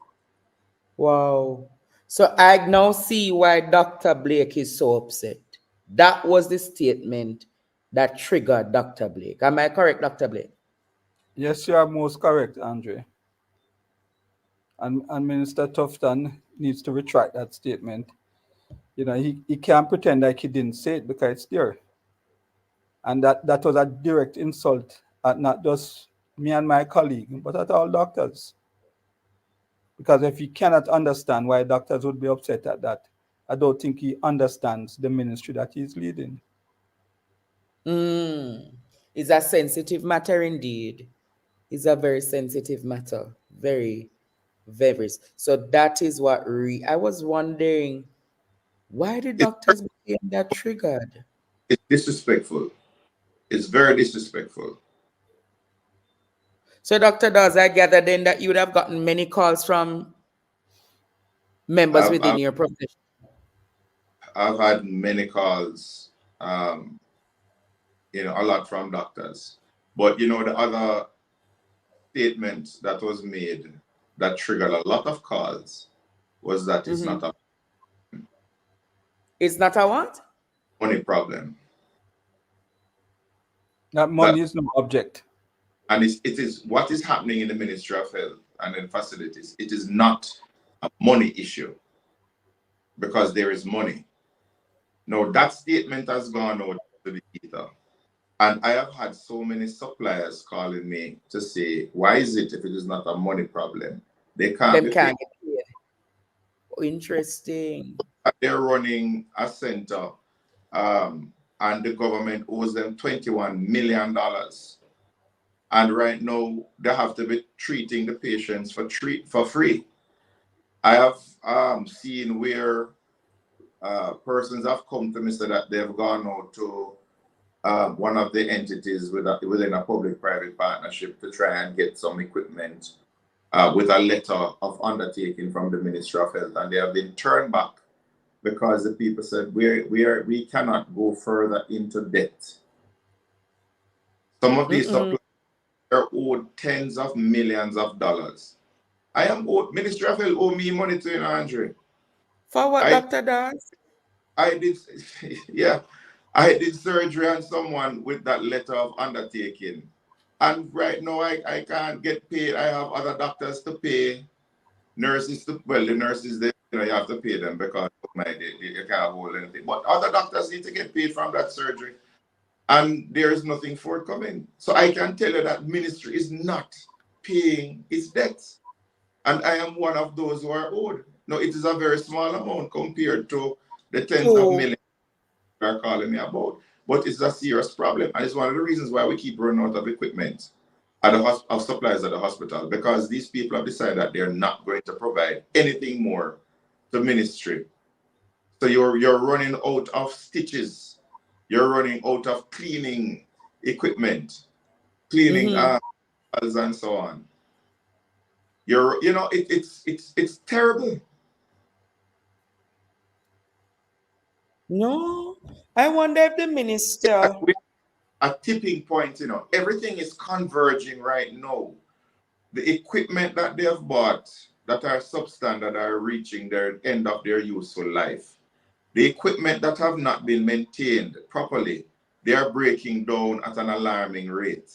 Wow. So I now see why Dr. Blake is so upset. That was the statement that triggered Dr. Blake. Am I correct, Dr. Blake? Yes, you are most correct, Andre. And Minister Tufton needs to retract that statement. You know, he can't pretend like he didn't say it because it's there. And that was a direct insult at not just me and my colleague, but at all doctors. Because if he cannot understand why doctors would be upset at that, I don't think he understands the ministry that he's leading. It's a sensitive matter indeed. It's a very sensitive matter. Very, very. So that is what I was wondering, why did doctors become that triggered? It's disrespectful. It's very disrespectful. So, Dr. Dawes, I gather then that you would have gotten many calls from members within your profession. I've had many calls, you know, a lot from doctors. But, you know, the other statement that was made that triggered a lot of calls was that it's not a... It's not a what? Money problem. That money is no object. And it is what is happening in the Ministry of Health and in facilities. It is not a money issue because there is money. No, that statement has gone out to the ether. And I have had so many suppliers calling me to say, why is it if it is not a money problem? They can't be paid. Get paid. Oh, interesting. They're running a center and the government owes them $21 million. And right now, they have to be treating the patients for free. I have seen where persons have come to me so that they've gone out to one of the entities within a public-private partnership to try and get some equipment with a letter of undertaking from the Ministry of Health, and they have been turned back because the people said we cannot go further into debt. Some of these suppliers are owed tens of millions of dollars. I am owed, Ministry of Health owe me money to you, Andre. For what, Dr. Dawes? I did surgery on someone with that letter of undertaking. And right now I can't get paid. I have other doctors to pay, nurses the nurses, you have to pay them because you can't hold anything. But other doctors need to get paid from that surgery. And there is nothing forthcoming. So I can tell you that ministry is not paying its debts. And I am one of those who are owed. No, it is a very small amount compared to the tens of millions you are calling me about. But it's a serious problem. And it's one of the reasons why we keep running out of equipment of supplies at the hospital, because these people have decided that they're not going to provide anything more to ministry. So you're running out of stitches. You're running out of cleaning equipment, cleaning and so on. It's terrible. No, I wonder if the minister... A tipping point, everything is converging right now. The equipment that they have bought that are substandard are reaching their end of their useful life. The equipment that have not been maintained properly, they are breaking down at an alarming rate.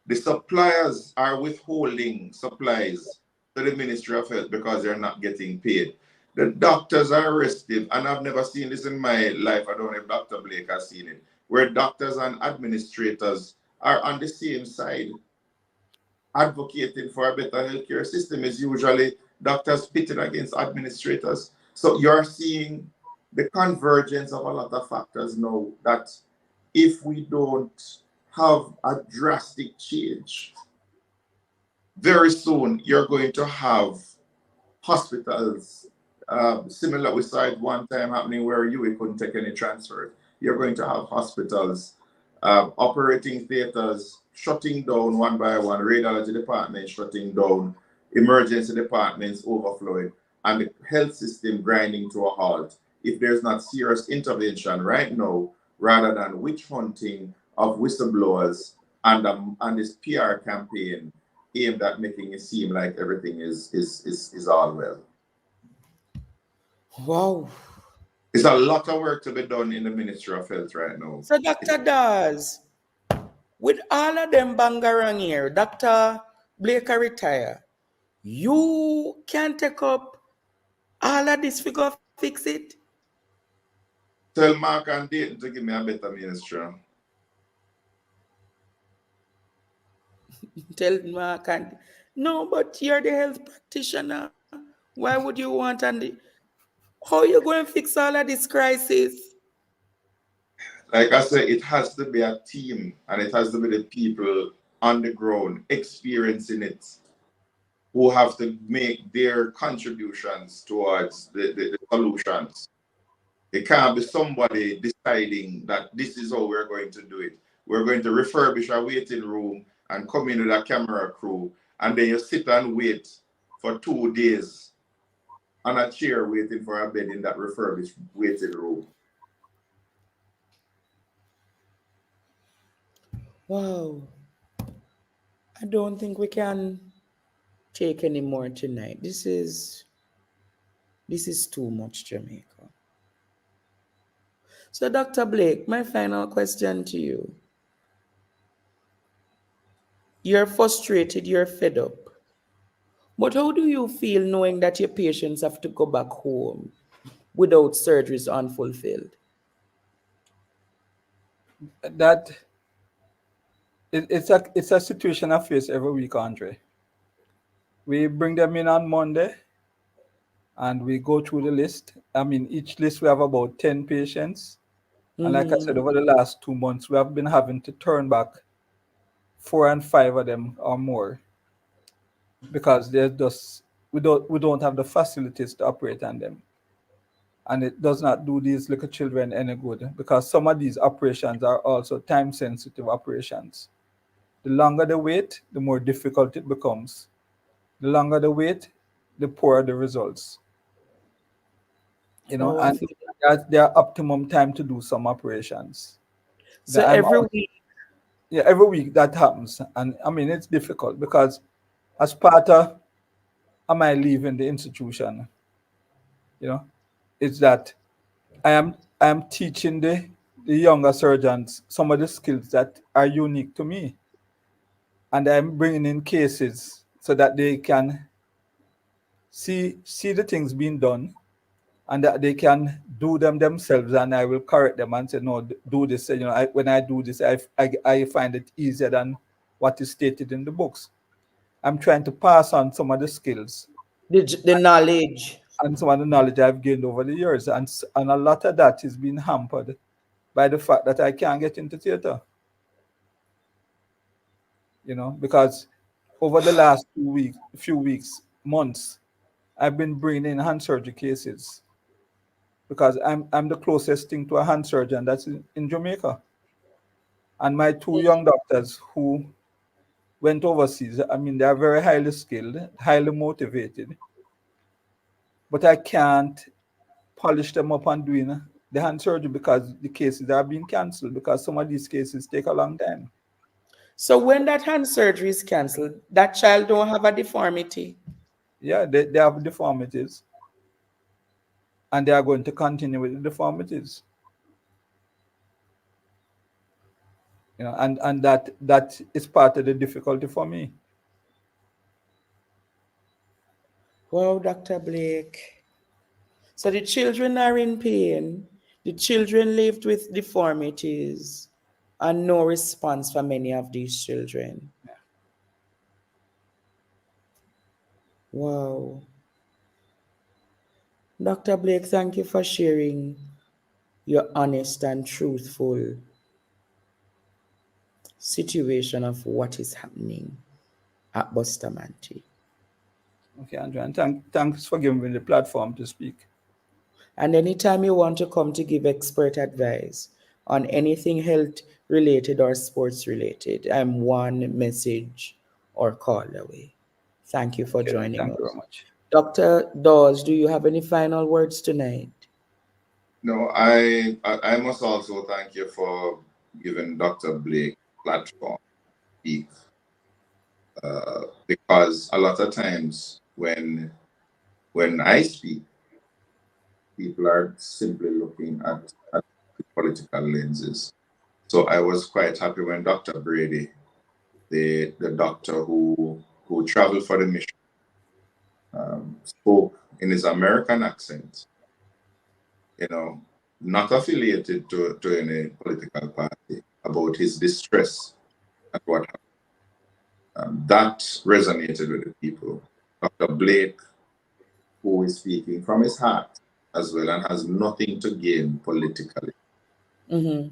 The suppliers are withholding supplies to the Ministry of Health because they're not getting paid. The doctors are restive, and I've never seen this in my life. I don't know if Dr. Blake has seen it, where doctors and administrators are on the same side. Advocating for a better healthcare system is usually doctors pitting against administrators. So you're seeing the convergence of a lot of factors now that if we don't have a drastic change, very soon you're going to have hospitals, similar we saw it one time happening where we couldn't take any transfers. You're going to have hospitals, operating theaters shutting down one by one, radiology departments shutting down, emergency departments overflowing, and the health system grinding to a halt if there's not serious intervention right now, rather than witch hunting of whistleblowers and this PR campaign aimed at making it seem like everything is all well. Wow. It's a lot of work to be done in the Ministry of Health right now. So Dr. Dawes, with all of them bangarang here, Dr. Blake retire, you can take up all of this figure fix it? Tell Mark and Dayton to give me a better ministry. Tell Mark and no, but you're the health practitioner. Why would you want how are you going to fix all of this crisis? Like I said, it has to be a team, and it has to be the people on the ground experiencing it who have to make their contributions towards the solutions. It can't be somebody deciding that this is how we're going to do it. We're going to refurbish a waiting room and come in with a camera crew, and then you sit and wait for 2 days on a chair waiting for a bed in that refurbished waiting room. Wow. I don't think we can take any more tonight. This is too much, Jamaica. So, Dr. Blake, my final question to you. You're frustrated, you're fed up. But how do you feel knowing that your patients have to go back home without surgeries unfulfilled? That it's a situation I face every week, Andre. We bring them in on Monday and we go through the list. I mean, each list we have about 10 patients. And like I said, over the last 2 months, we have been having to turn back 4 and 5 of them or more because there's just we don't have the facilities to operate on them. And it does not do these little children any good because some of these operations are also time-sensitive operations. The longer the wait, the more difficult it becomes. The longer the wait, the poorer the results. Oh, And there are optimum time to do some operations. So every week? Yeah, every week that happens. And I mean, it's difficult because as part of my leaving the institution, it's that I am teaching the younger surgeons some of the skills that are unique to me. And I'm bringing in cases so that they can see the things being done and that they can do them themselves, and I will correct them and say, no, do this. When I do this, I find it easier than what is stated in the books. I'm trying to pass on some of the skills. The knowledge. And some of the knowledge I've gained over the years. And a lot of that is being hampered by the fact that I can't get into theater. Because over the last few weeks, months, I've been bringing in hand surgery cases because I'm the closest thing to a hand surgeon that's in Jamaica. And my 2 young doctors who went overseas, I mean, they are very highly skilled, highly motivated, but I can't polish them up on doing the hand surgery because the cases are being cancelled because some of these cases take a long time. So when that hand surgery is cancelled, that child don't have a deformity? Yeah, they have deformities. And they are going to continue with the deformities. And that is part of the difficulty for me. Wow, Dr. Blake. So the children are in pain. The children lived with deformities and no response for many of these children. Yeah. Wow. Dr. Blake, thank you for sharing your honest and truthful situation of what is happening at Bustamante. Okay, Andrew, and thanks for giving me the platform to speak. And anytime you want to come to give expert advice on anything health related or sports related, I'm one message or call away. Thank you for joining us. Thank you very much. Dr. Dawes, do you have any final words tonight? No, I must also thank you for giving Dr. Blake platform to speak. Because a lot of times when I speak, people are simply looking at political lenses. So I was quite happy when Dr. Brady, the doctor who traveled for the mission, spoke in his American accent, not affiliated to any political party, about his distress at what happened. That resonated with the people. Dr. Blake, who is speaking from his heart as well and has nothing to gain politically. Mm-hmm.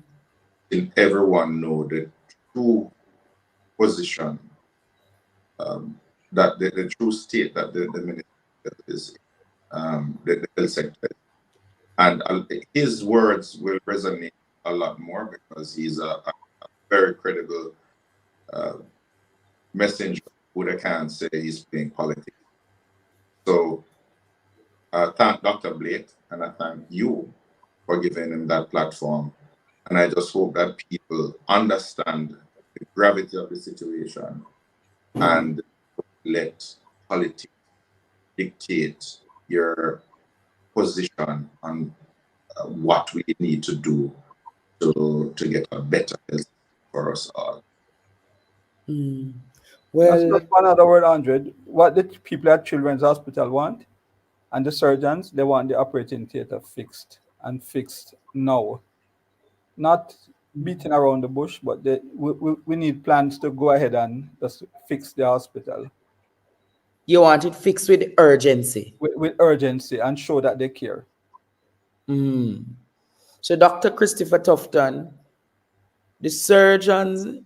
And everyone know the true position, that the true state that the minister is, the health sector. And his words will resonate a lot more because he's a very credible messenger who they can't say he's playing politics. So I thank Dr. Blake and I thank you for giving him that platform. And I just hope that people understand the gravity of the situation and let politics dictate your position on what we need to do to get a better health for us all. That's just one other word, 100. What the people at Children's Hospital want, and the surgeons, they want the operating theater fixed, and fixed now. Not beating around the bush, but we need plans to go ahead and just fix the hospital. You want it fixed with urgency? With urgency, and show that they care. So Dr. Christopher Tufton, the surgeons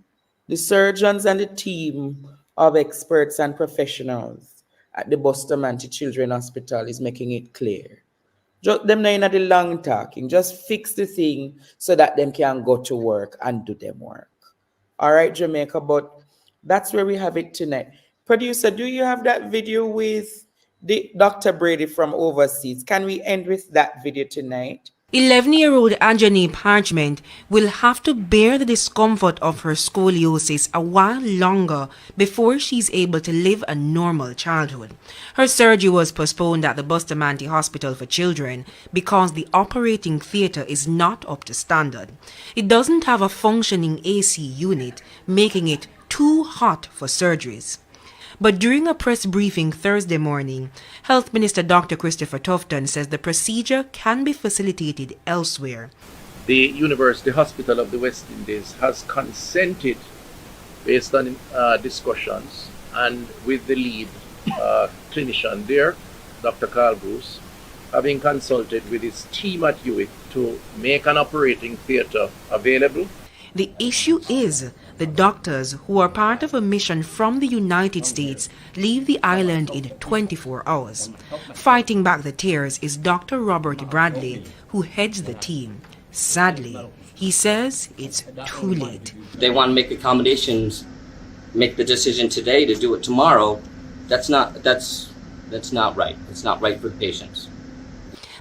and the team of experts and professionals at the Bustamante Children's Hospital is making it clear. Just them not in the long talking, just fix the thing so that them can go to work and do them work. All right, Jamaica, but that's where we have it tonight. Producer, do you have that video with the Dr. Brady from overseas? Can we end with that video tonight? 11-year-old Ajani Parchment will have to bear the discomfort of her scoliosis a while longer before she's able to live a normal childhood. Her surgery was postponed at the Bustamante Hospital for Children because the operating theatre is not up to standard. It doesn't have a functioning AC unit, making it too hot for surgeries. But during a press briefing Thursday morning, Health Minister Dr. Christopher Tufton says the procedure can be facilitated elsewhere. The University Hospital of the West Indies has consented, based on discussions, and with the lead clinician there, Dr. Carl Bruce, having consulted with his team at Hewitt to make an operating theatre available. The issue is the doctors who are part of a mission from the United States leave the island in 24 hours. Fighting back the tears is Dr. Robert Bradley, who heads the team. Sadly, he says it's too late. They want to make accommodations, make the decision today to do it tomorrow. That's not right. It's not right for the patients.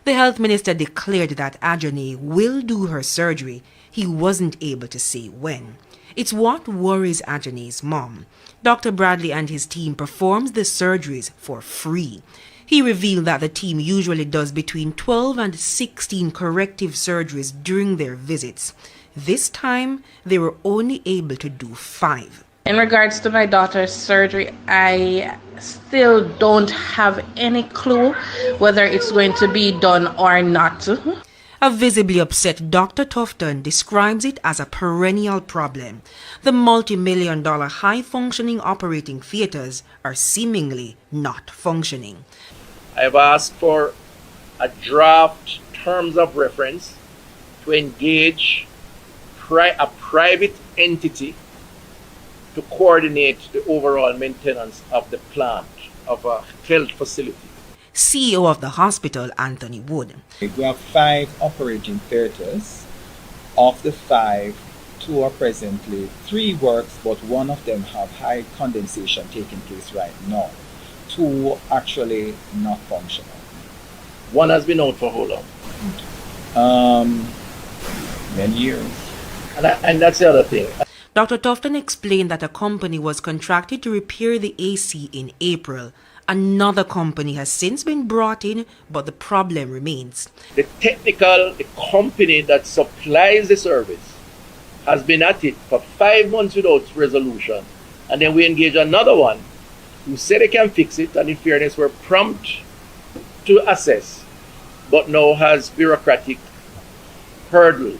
The health minister declared that Ajani will do her surgery. He wasn't able to say when. It's what worries Ajani's mom. Dr. Bradley and his team performs the surgeries for free. He revealed that the team usually does between 12 and 16 corrective surgeries during their visits. This time, they were only able to do 5. In regards to my daughter's surgery, I still don't have any clue whether it's going to be done or not. A visibly upset Dr. Tufton describes it as a perennial problem. The multi-million-dollar high-functioning operating theaters are seemingly not functioning. I have asked for a draft terms of reference to engage a private entity to coordinate the overall maintenance of the plant of a health facility. CEO of the hospital, Anthony Wood. We have 5 operating theaters. Of the 5, 2 are presently, 3 works, but 1 of them have high condensation taking place right now. 2 actually not functional. 1 has been out for how long? Many years. And that's the other thing. Dr. Tufton explained that a company was contracted to repair the AC in April Another company has since been brought in, but the problem remains. The company that supplies the service has been at it for 5 months without resolution. And then we engage another one who said they can fix it, and in fairness were prompt to assess, but now has bureaucratic hurdles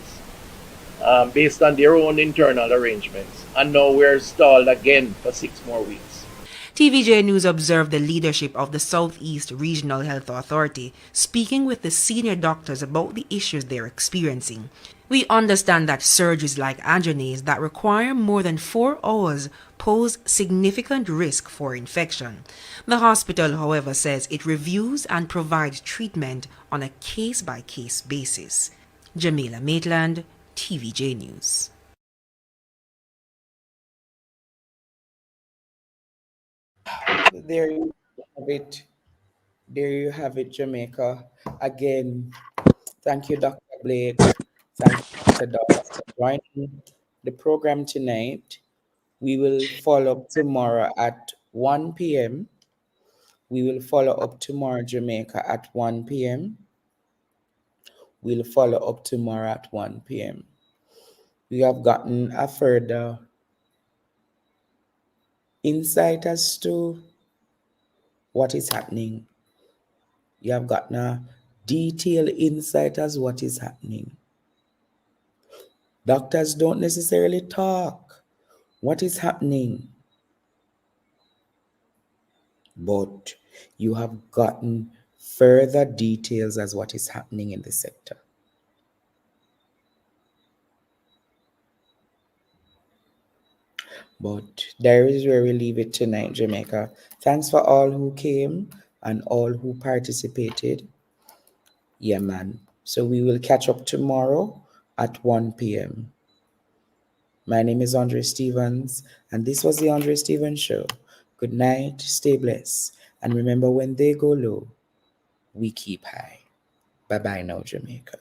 based on their own internal arrangements. And now we're stalled again for 6 more weeks. TVJ News observed the leadership of the Southeast Regional Health Authority speaking with the senior doctors about the issues they're experiencing. We understand that surgeries like angionaes that require more than 4 hours pose significant risk for infection. The hospital, however, says it reviews and provides treatment on a case-by-case basis. Jamila Maitland, TVJ News. There you have it. There you have it, Jamaica. Again, thank you, Dr. Blake. Thank you, Dr. Dawes, for joining the program tonight. We will follow up tomorrow at 1 p.m. We will follow up tomorrow, Jamaica, at 1 p.m. We'll follow up tomorrow at 1 p.m. We have gotten a further insight as to what is happening. You have gotten a detailed insight as what is happening. Doctors don't necessarily talk what is happening, but you have gotten further details as what is happening in the sector. But there is where we leave it tonight, Jamaica. Thanks for all who came and all who participated. Yeah, man. So we will catch up tomorrow at 1 p.m. My name is Andre Stevens, and this was the Andre Stevens Show. Good night, stay blessed, and remember, when they go low, we keep high. Bye-bye now, Jamaica.